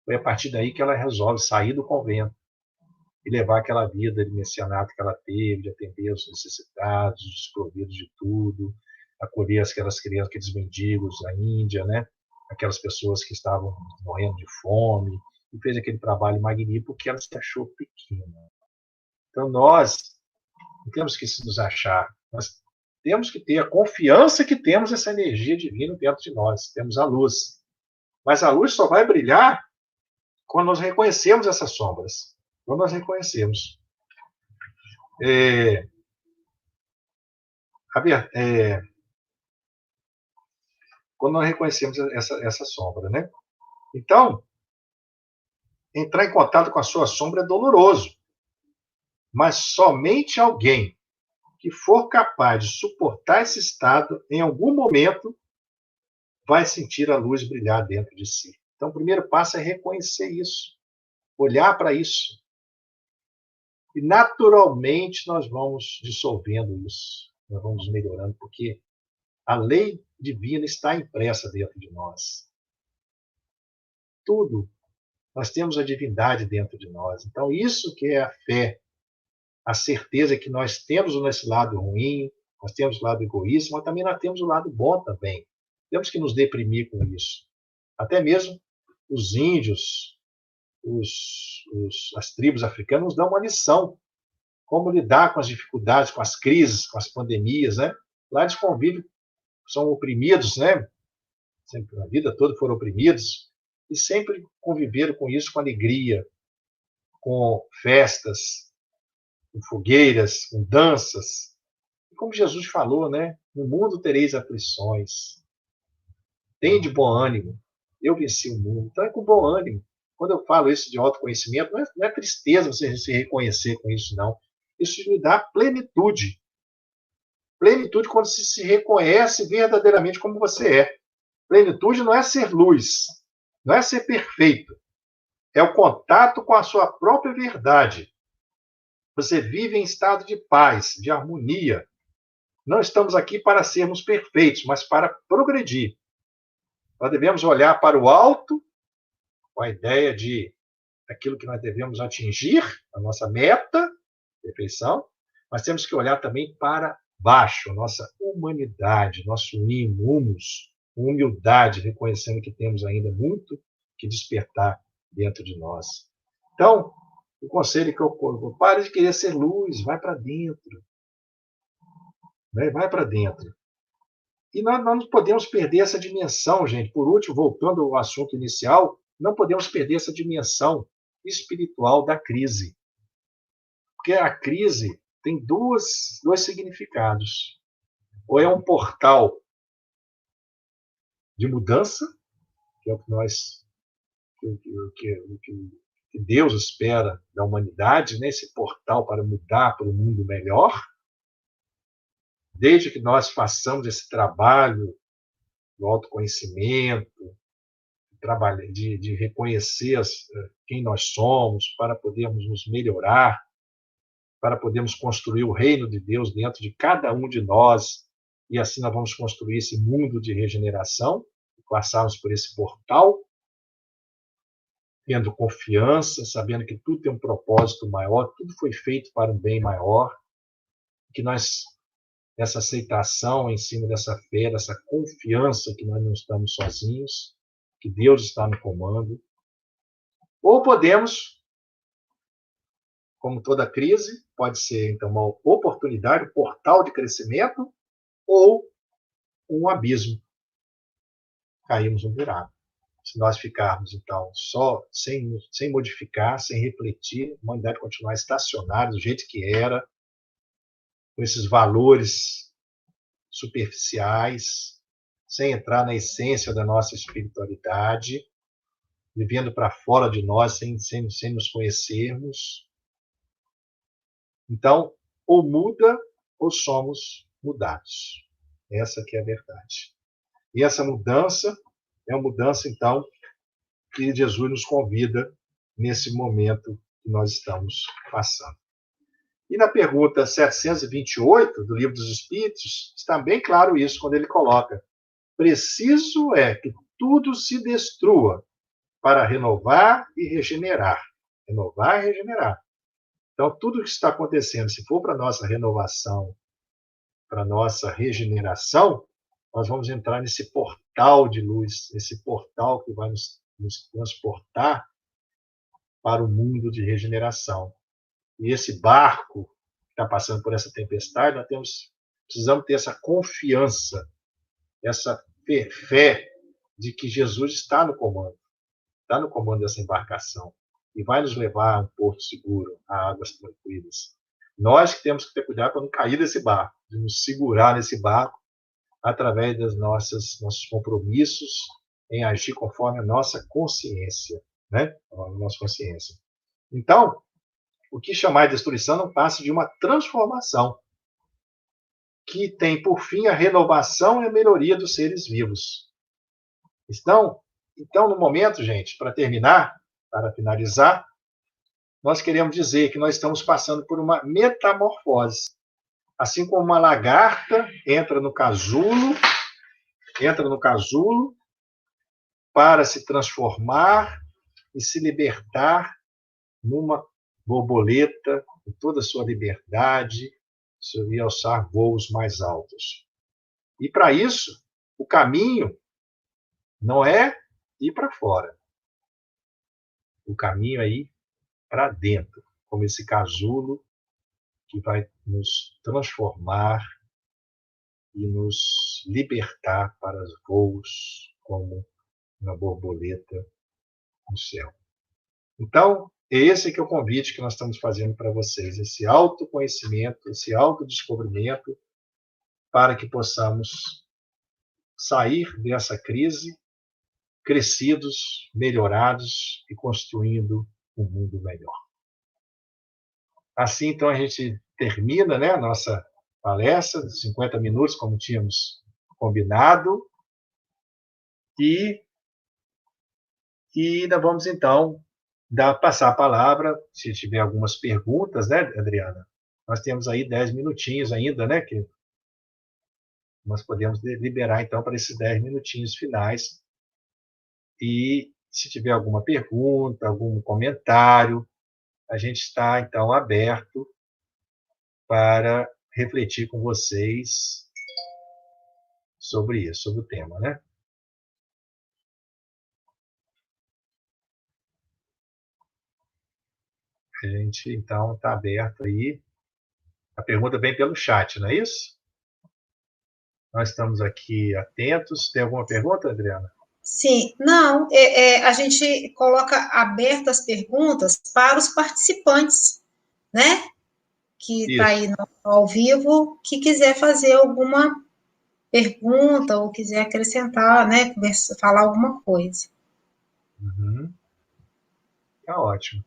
Foi a partir daí que ela resolve sair do convento e levar aquela vida de messianato que ela teve, de atender os necessitados, os desprovidos de tudo, acolher aquelas crianças, aqueles mendigos da Índia, né? Aquelas pessoas que estavam morrendo de fome, e fez aquele trabalho magnífico porque ela se achou pequena. Então, nós não temos que nos achar, nós temos que ter a confiança que temos essa energia divina dentro de nós, temos a luz. Mas a luz só vai brilhar quando nós reconhecemos essas sombras. Quando nós reconhecemos. Quando nós reconhecemos essa sombra, né? Então, entrar em contato com a sua sombra é doloroso. Mas somente alguém que for capaz de suportar esse estado, em algum momento, vai sentir a luz brilhar dentro de si. Então, o primeiro passo é reconhecer isso, olhar para isso. E, naturalmente, nós vamos dissolvendo isso, nós vamos melhorando, porque a lei divina está impressa dentro de nós. Tudo. Nós temos a divindade dentro de nós. Então, isso que é a fé, a certeza que nós temos nesse lado ruim, nós temos o lado egoísta, mas também nós temos o lado bom também. Temos que nos deprimir com isso. Até mesmo os índios, as tribos africanas nos dão uma lição. Como lidar com as dificuldades, com as crises, com as pandemias, né? Lá eles convivem, são oprimidos, né? Sempre, a vida toda foram oprimidos, e sempre conviveram com isso com alegria, com festas, com fogueiras, com danças. E como Jesus falou, né? No mundo tereis aflições. Tende bom ânimo. Eu venci o mundo. Então é com bom ânimo. Quando eu falo isso de autoconhecimento, não é tristeza você se reconhecer com isso, não. Isso lhe dá plenitude. Plenitude quando você se reconhece verdadeiramente como você é. Plenitude não é ser luz, não é ser perfeito. É o contato com a sua própria verdade. Você vive em estado de paz, de harmonia. Não estamos aqui para sermos perfeitos, mas para progredir. Nós devemos olhar para o alto, com a ideia de aquilo que nós devemos atingir, a nossa meta, perfeição, mas temos que olhar também para baixo, nossa humanidade, nosso humus, humildade, reconhecendo que temos ainda muito que despertar dentro de nós. Então, o conselho que eu dou, pare de querer ser luz, vai para dentro. Né? Vai para dentro. E nós não podemos perder essa dimensão, gente. Por último, voltando ao assunto inicial, não podemos perder essa dimensão espiritual da crise. Porque a crise tem dois significados. Ou é um portal de mudança, que é o que nós, que Deus espera da humanidade, né? Esse portal para mudar para um mundo melhor. Desde que nós façamos esse trabalho do autoconhecimento, de reconhecer quem nós somos, para podermos nos melhorar, para podermos construir o reino de Deus dentro de cada um de nós, e assim nós vamos construir esse mundo de regeneração, passarmos por esse portal tendo confiança, sabendo que tudo tem um propósito maior, tudo foi feito para um bem maior, que nós, essa aceitação em cima dessa fé, dessa confiança que nós não estamos sozinhos, que Deus está no comando. Ou podemos, como toda crise, pode ser então uma oportunidade, um portal de crescimento, ou um abismo, caímos no buraco. Se nós ficarmos, então, só sem modificar, sem refletir, a humanidade continuar estacionária do jeito que era, com esses valores superficiais, sem entrar na essência da nossa espiritualidade, vivendo para fora de nós, sem nos conhecermos. Então, ou muda, ou somos mudados. Essa que é a verdade. E essa mudança é uma mudança, então, que Jesus nos convida nesse momento que nós estamos passando. E na pergunta 728 do Livro dos Espíritos, está bem claro isso, quando ele coloca: preciso é que tudo se destrua para renovar e regenerar. Renovar e regenerar. Então, tudo que está acontecendo, se for para a nossa renovação, para a nossa regeneração, nós vamos entrar nesse portal de luz, esse portal que vai nos transportar para o mundo de regeneração. E esse barco que está passando por essa tempestade, precisamos ter essa confiança, essa fé de que Jesus está no comando dessa embarcação e vai nos levar a um porto seguro, a águas tranquilas. Nós que temos que ter cuidado para não cair desse barco, de nos segurar nesse barco através dos nossos compromissos em agir conforme a nossa consciência, né? A nossa consciência. Então, o que chamar de destruição não passa de uma transformação que tem por fim a renovação e a melhoria dos seres vivos. Então, no momento, gente, para terminar, para finalizar, nós queremos dizer que nós estamos passando por uma metamorfose. Assim como uma lagarta entra no casulo para se transformar e se libertar numa borboleta com toda a sua liberdade, e alçar voos mais altos. E para isso, o caminho não é ir para fora. O caminho é ir para dentro, como esse casulo que vai nos transformar e nos libertar para os voos como uma borboleta no céu. Então, esse que é o convite que nós estamos fazendo para vocês, esse autoconhecimento, esse autodescobrimento, para que possamos sair dessa crise crescidos, melhorados e construindo um mundo melhor. Assim, então, a gente termina, né, a nossa palestra, 50 minutos, como tínhamos combinado, e ainda vamos, então, passar a palavra, se tiver algumas perguntas, né, Adriana? Nós temos aí 10 minutinhos ainda, né, que nós podemos liberar, então, para esses 10 minutinhos finais. E se tiver alguma pergunta, algum comentário, a gente está, então, aberto para refletir com vocês sobre isso, sobre o tema, né? A gente, então, está aberto aí. A pergunta vem pelo chat, não é isso? Nós estamos aqui atentos. Tem alguma pergunta, Adriana? Sim, não, a gente coloca abertas as perguntas para os participantes, né? Que está aí ao vivo, que quiser fazer alguma pergunta ou quiser acrescentar, né? Falar alguma coisa. Uhum. Tá ótimo.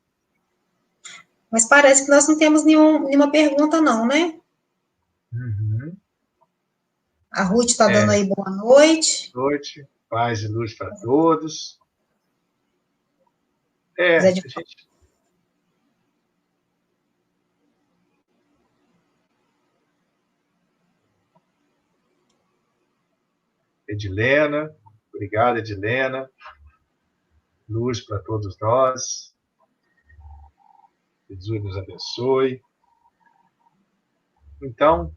Mas parece que nós não temos nenhuma pergunta, não, né? Uhum. A Ruth está dando aí boa noite. Boa noite, paz e luz para todos. Gente... Edilena, obrigado, Edilena. luz para todos nós. Jesus nos abençoe. Então,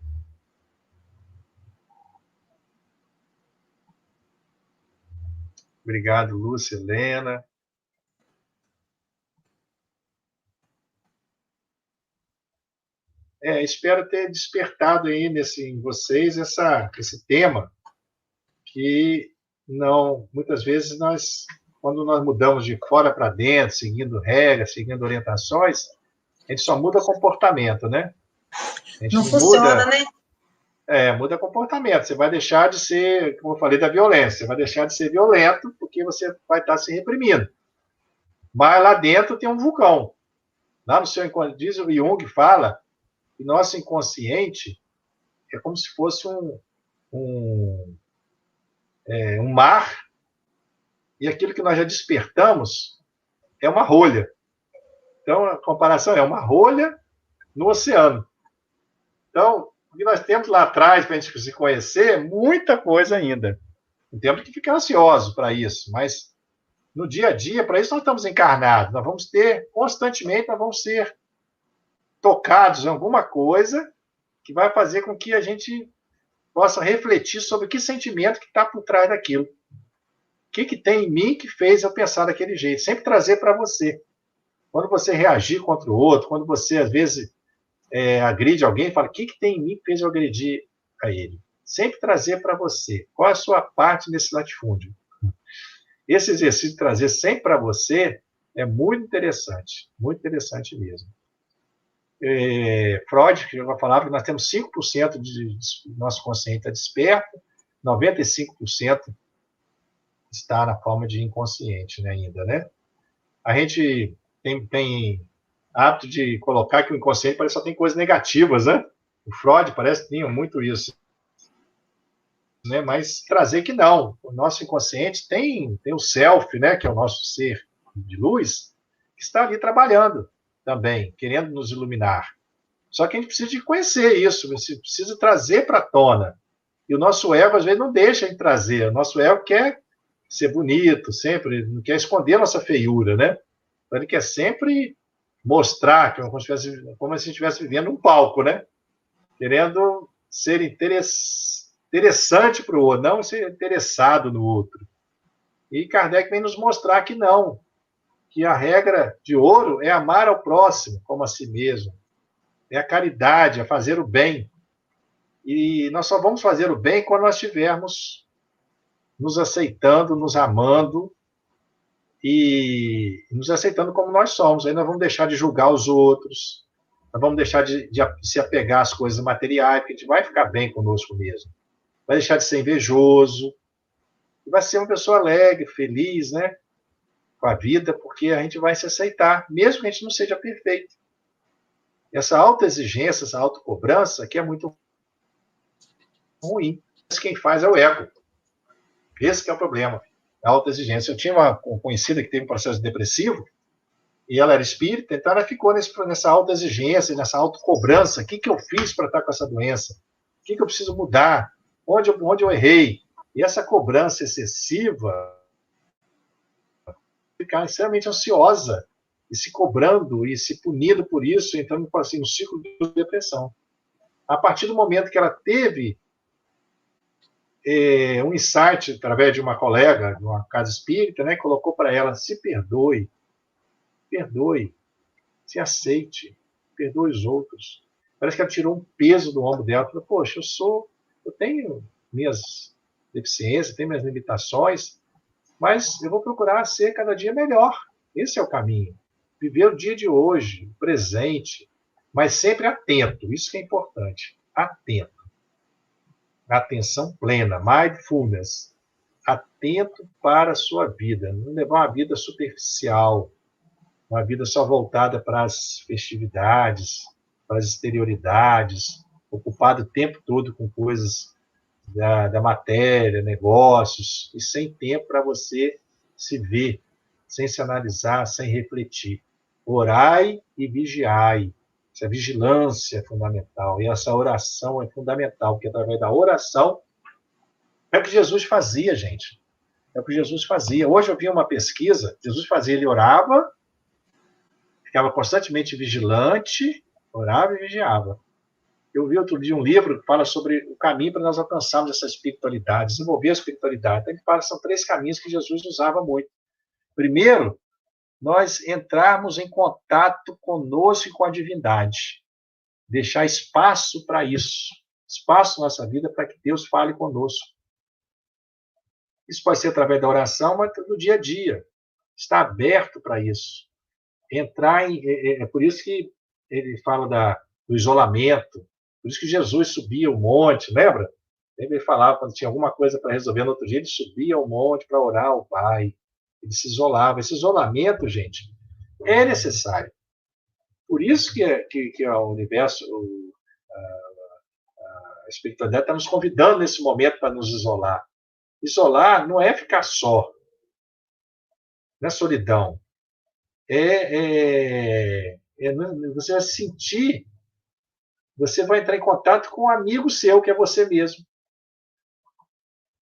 obrigado, Lúcia, Helena. Espero ter despertado aí em vocês esse tema que muitas vezes quando nós mudamos de fora para dentro, seguindo regras, seguindo orientações, a gente só muda comportamento, né? A gente não funciona, né? Muda comportamento. Você vai deixar de ser, como eu falei, da violência. Você vai deixar de ser violento porque você vai estar se reprimindo. Mas lá dentro tem um vulcão. Lá no seu inconsciente, diz o Jung, fala que nosso inconsciente é como se fosse um mar, e aquilo que nós já despertamos é uma rolha. Então, a comparação é uma rolha no oceano. Então, o que nós temos lá atrás para a gente se conhecer, muita coisa ainda. Não temos que ficar ansiosos para isso, mas no dia a dia, para isso nós estamos encarnados. Nós vamos constantemente, nós vamos ser tocados em alguma coisa que vai fazer com que a gente possa refletir sobre que sentimento que está por trás daquilo. O que tem em mim que fez eu pensar daquele jeito? Sempre trazer para você. Quando você reagir contra o outro, quando você, às vezes, agride alguém, fala, o que tem em mim que fez eu agredir a ele? Sempre trazer para você. Qual é a sua parte nesse latifúndio? Esse exercício de trazer sempre para você é muito interessante mesmo. Freud, que eu falava que nós temos 5% de nosso consciente desperto, 95% está na forma de inconsciente, né, ainda, né? A gente tem hábito de colocar que o inconsciente parece que só tem coisas negativas, né? O Freud parece que tinha muito isso, né? Mas trazer que não. O nosso inconsciente tem o self, né? Que é o nosso ser de luz, que está ali trabalhando também, querendo nos iluminar. Só que a gente precisa de conhecer isso, você precisa trazer para a tona. E o nosso ego, às vezes, não deixa de trazer. O nosso ego quer ser bonito, sempre, não quer esconder a nossa feiura, né? Então, ele quer sempre mostrar, como se estivesse vivendo um palco, né? Querendo ser interessante para o outro, não ser interessado no outro. E Kardec vem nos mostrar que não, que a regra de ouro é amar ao próximo como a si mesmo. É a caridade, é fazer o bem. E nós só vamos fazer o bem quando nós estivermos nos aceitando, nos amando e nos aceitando como nós somos. Aí nós vamos deixar de julgar os outros, nós vamos deixar de se apegar às coisas materiais, porque a gente vai ficar bem conosco mesmo. Vai deixar de ser invejoso, e vai ser uma pessoa alegre, feliz, né? Com a vida, porque a gente vai se aceitar, mesmo que a gente não seja perfeito. Essa autoexigência, essa autocobrança, que é muito ruim. Mas quem faz é o ego. Esse que é o problema, a autoexigência. Eu tinha uma conhecida que teve um processo depressivo, e ela era espírita, então ela ficou nessa autoexigência, nessa autocobrança. O que eu fiz para estar com essa doença? O que eu preciso mudar? Onde eu errei? E essa cobrança excessiva ficar extremamente ansiosa, e se cobrando, e se punindo por isso, entrando assim, no ciclo de depressão. A partir do momento que ela teve um insight, através de uma colega, de uma casa espírita, né, colocou para ela, se perdoe, se aceite, perdoe os outros. Parece que ela tirou um peso do ombro dela, falou, poxa, eu tenho minhas deficiências, tenho minhas limitações, mas eu vou procurar ser cada dia melhor. Esse é o caminho. Viver o dia de hoje, o presente, mas sempre atento. Isso que é importante. Atento. Atenção plena, mindfulness. Atento para a sua vida. Não levar uma vida superficial, uma vida só voltada para as festividades, para as exterioridades, ocupado o tempo todo com coisas da matéria, negócios, e sem tempo para você se ver, sem se analisar, sem refletir. Orai e vigiai. Essa vigilância é fundamental. E essa oração é fundamental, porque através da oração é o que Jesus fazia, gente. É o que Jesus fazia. Hoje eu vi uma pesquisa, Jesus fazia, ele orava, ficava constantemente vigilante, orava e vigiava. Eu vi outro dia um livro que fala sobre o caminho para nós alcançarmos essa espiritualidade, desenvolver a espiritualidade. Então, ele fala que são 3 caminhos que Jesus usava muito. Primeiro, nós entrarmos em contato conosco e com a divindade. Deixar espaço para isso. Espaço na nossa vida para que Deus fale conosco. Isso pode ser através da oração, mas no dia a dia. Estar aberto para isso. Entrar em... É por isso que ele fala do isolamento. Por isso que Jesus subia o monte, lembra? Ele falava, quando tinha alguma coisa para resolver no outro dia, ele subia ao monte para orar ao Pai. Ele se isolava. Esse isolamento, gente, é necessário. Por isso que o universo, a espiritualidade está nos convidando nesse momento para nos isolar. Isolar não é ficar só. Não é solidão. Você vai sentir, você vai entrar em contato com um amigo seu, que é você mesmo.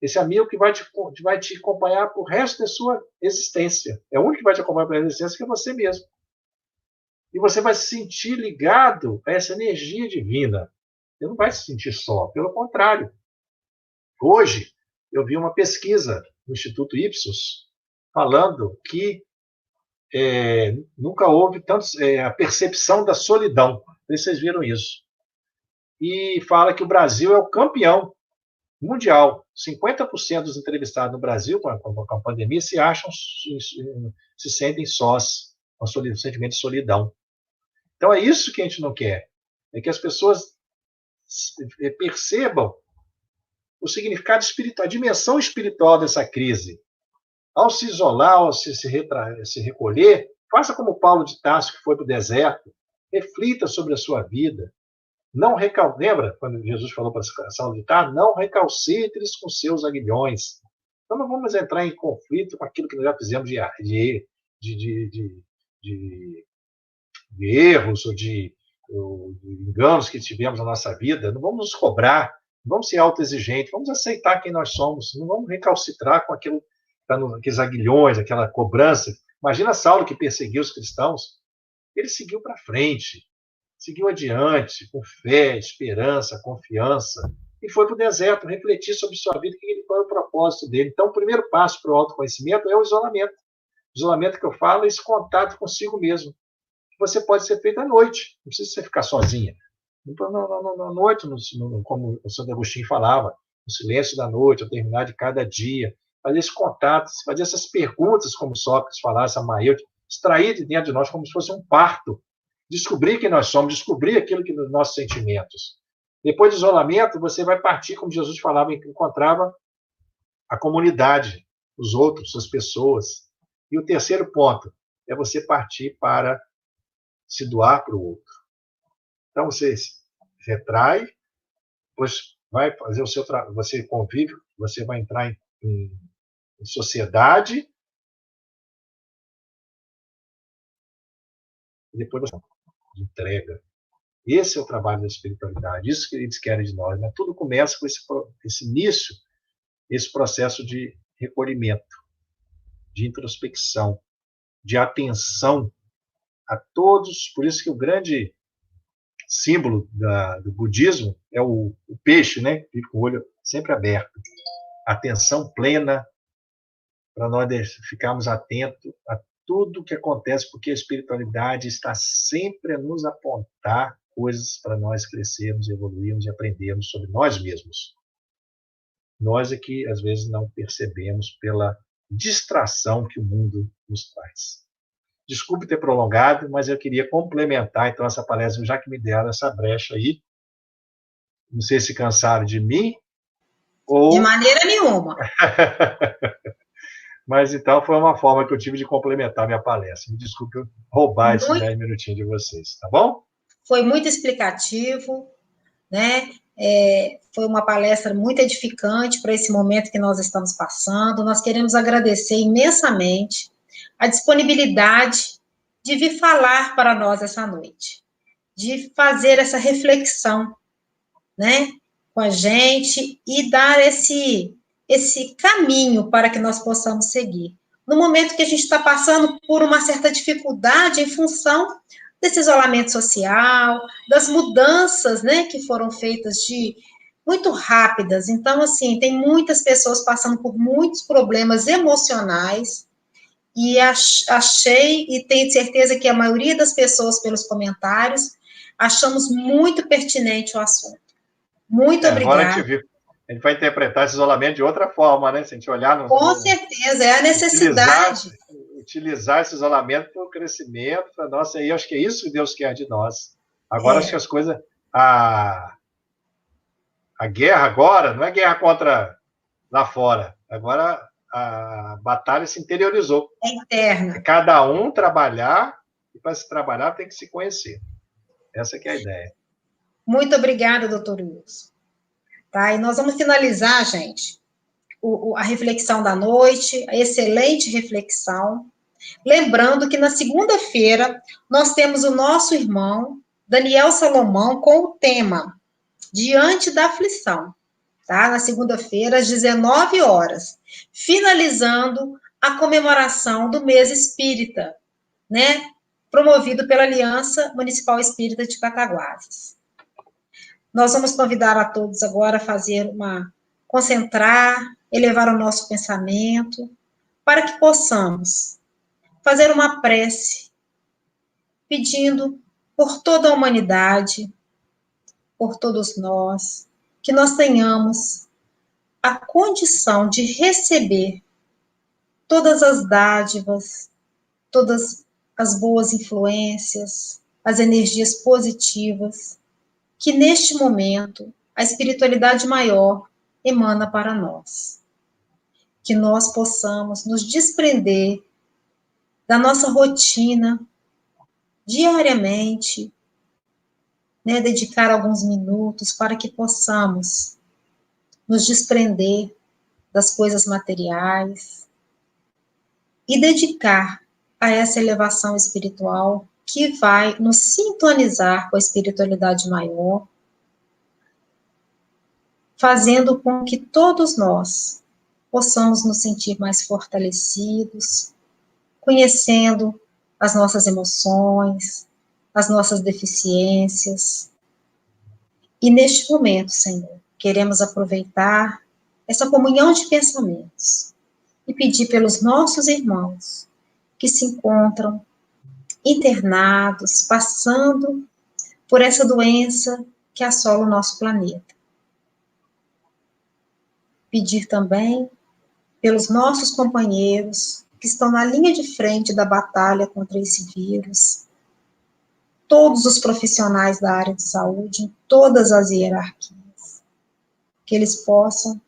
Esse amigo que vai te acompanhar para o resto da sua existência. É o único que vai te acompanhar para a existência, que é você mesmo. E você vai se sentir ligado a essa energia divina. Você não vai se sentir só, pelo contrário. Hoje, eu vi uma pesquisa no Instituto Ipsos falando que nunca houve a percepção da solidão. Não sei se vocês viram isso. E fala que o Brasil é o campeão mundial. 50% dos entrevistados no Brasil, com a pandemia, se sentem sós, com um sentimento de solidão. Então, é isso que a gente não quer. É que as pessoas percebam o significado espiritual, a dimensão espiritual dessa crise. Ao se isolar, ao se recolher, faça como Paulo de Tarso, que foi para o deserto, reflita sobre a sua vida. Lembra quando Jesus falou para Saulo de Tarso? Não recalcitres com seus aguilhões. Então, não vamos entrar em conflito com aquilo que nós já fizemos de erros ou de enganos que tivemos na nossa vida. Não vamos nos cobrar, não vamos ser autoexigentes, vamos aceitar quem nós somos, não vamos recalcitrar com aqueles aguilhões, aquela cobrança. Imagina Saulo, que perseguiu os cristãos. Ele seguiu para frente, seguiu adiante, com fé, esperança, confiança, e foi para o deserto refletir sobre sua vida, qual é o propósito dele. Então, o primeiro passo para o autoconhecimento é o isolamento. O isolamento que eu falo é esse contato consigo mesmo. Você pode ser feito à noite, não precisa você ficar sozinha. Na noite, como o Santo Agostinho falava, no silêncio da noite, ao terminar de cada dia, fazer esse contato, fazer essas perguntas, como Sócrates falasse, Amailton, extrair de dentro de nós como se fosse um parto, descobrir quem nós somos, descobrir aquilo que nos nossos sentimentos. Depois do isolamento, você vai partir, como Jesus falava, encontrava a comunidade, os outros, as pessoas. E o terceiro ponto é você partir para se doar para o outro. Então, você se retrai, depois vai fazer o seu trabalho, você convive, você vai entrar em sociedade, e depois você entrega. Esse é o trabalho da espiritualidade, isso que eles querem de nós. Mas tudo começa com esse início, esse processo de recolhimento, de introspecção, de atenção a todos. Por isso que o grande símbolo do budismo é o peixe, né? Fica com o olho sempre aberto. Atenção plena, para nós ficarmos atentos a tudo que acontece, porque a espiritualidade está sempre a nos apontar coisas para nós crescermos, evoluirmos e aprendermos sobre nós mesmos. Nós é que, às vezes, não percebemos pela distração que o mundo nos traz. Desculpe ter prolongado, mas eu queria complementar, então, essa palestra, já que me deram essa brecha aí. Não sei se cansaram de mim ou... De maneira nenhuma. Mas, então, foi uma forma que eu tive de complementar minha palestra. Me desculpe roubar esses 10 minutinhos de vocês, tá bom? Foi muito explicativo, né? Foi uma palestra muito edificante para esse momento que nós estamos passando. Nós queremos agradecer imensamente a disponibilidade de vir falar para nós essa noite, de fazer essa reflexão, né, com a gente e dar esse esse caminho para que nós possamos seguir. No momento que a gente está passando por uma certa dificuldade em função desse isolamento social, das mudanças, né, que foram feitas muito rápidas. Então, assim, tem muitas pessoas passando por muitos problemas emocionais, e achei, e tenho certeza que a maioria das pessoas, pelos comentários, achamos muito pertinente o assunto. Muito obrigada. Agora a gente vai interpretar esse isolamento de outra forma, né? Se a gente olhar Com certeza, é a necessidade. Utilizar esse isolamento para o crescimento, para nossa, e acho que é isso que Deus quer de nós. Agora, acho que as coisas. A guerra agora não é guerra contra lá fora. Agora a batalha se interiorizou. É interna. É cada um trabalhar, e para se trabalhar tem que se conhecer. Essa que é a ideia. Muito obrigada, doutor Wilson. Tá? E nós vamos finalizar, gente, a reflexão da noite, a excelente reflexão. Lembrando que na segunda-feira nós temos o nosso irmão Daniel Salomão com o tema Diante da Aflição. Tá? Na segunda-feira, às 19 horas, finalizando a comemoração do mês espírita, né? Promovido pela Aliança Municipal Espírita de Cataguases. Nós vamos convidar a todos agora a concentrar, elevar o nosso pensamento, para que possamos fazer uma prece, pedindo por toda a humanidade, por todos nós, que nós tenhamos a condição de receber todas as dádivas, todas as boas influências, as energias positivas, que neste momento a espiritualidade maior emana para nós. Que nós possamos nos desprender da nossa rotina diariamente, né, dedicar alguns minutos para que possamos nos desprender das coisas materiais e dedicar a essa elevação espiritual que vai nos sintonizar com a espiritualidade maior, fazendo com que todos nós possamos nos sentir mais fortalecidos, conhecendo as nossas emoções, as nossas deficiências. E neste momento, Senhor, queremos aproveitar essa comunhão de pensamentos e pedir pelos nossos irmãos que se encontram internados, passando por essa doença que assola o nosso planeta. Pedir também pelos nossos companheiros que estão na linha de frente da batalha contra esse vírus, todos os profissionais da área de saúde, em todas as hierarquias, que eles possam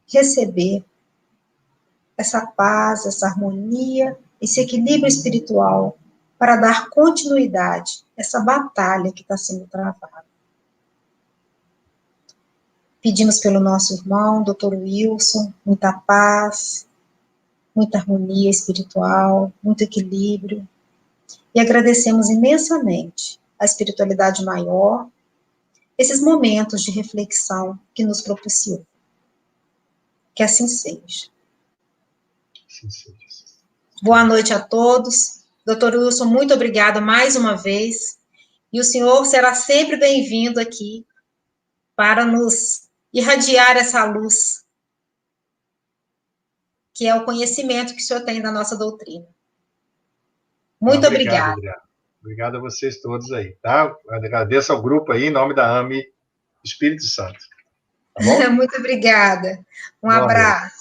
receber essa paz, essa harmonia, esse equilíbrio espiritual para dar continuidade a essa batalha que está sendo travada. Pedimos pelo nosso irmão, Dr. Wilson, muita paz, muita harmonia espiritual, muito equilíbrio, e agradecemos imensamente a espiritualidade maior, esses momentos de reflexão que nos propiciou. Que assim seja. Assim seja. Boa noite a todos. Dr. Wilson, muito obrigada mais uma vez. E o senhor será sempre bem-vindo aqui para nos irradiar essa luz, que é o conhecimento que o senhor tem da nossa doutrina. Muito obrigada. Obrigado a vocês todos aí, tá? Agradeço ao grupo aí, em nome da AME Espírito Santo. Tá bom? Muito obrigada. Um abraço.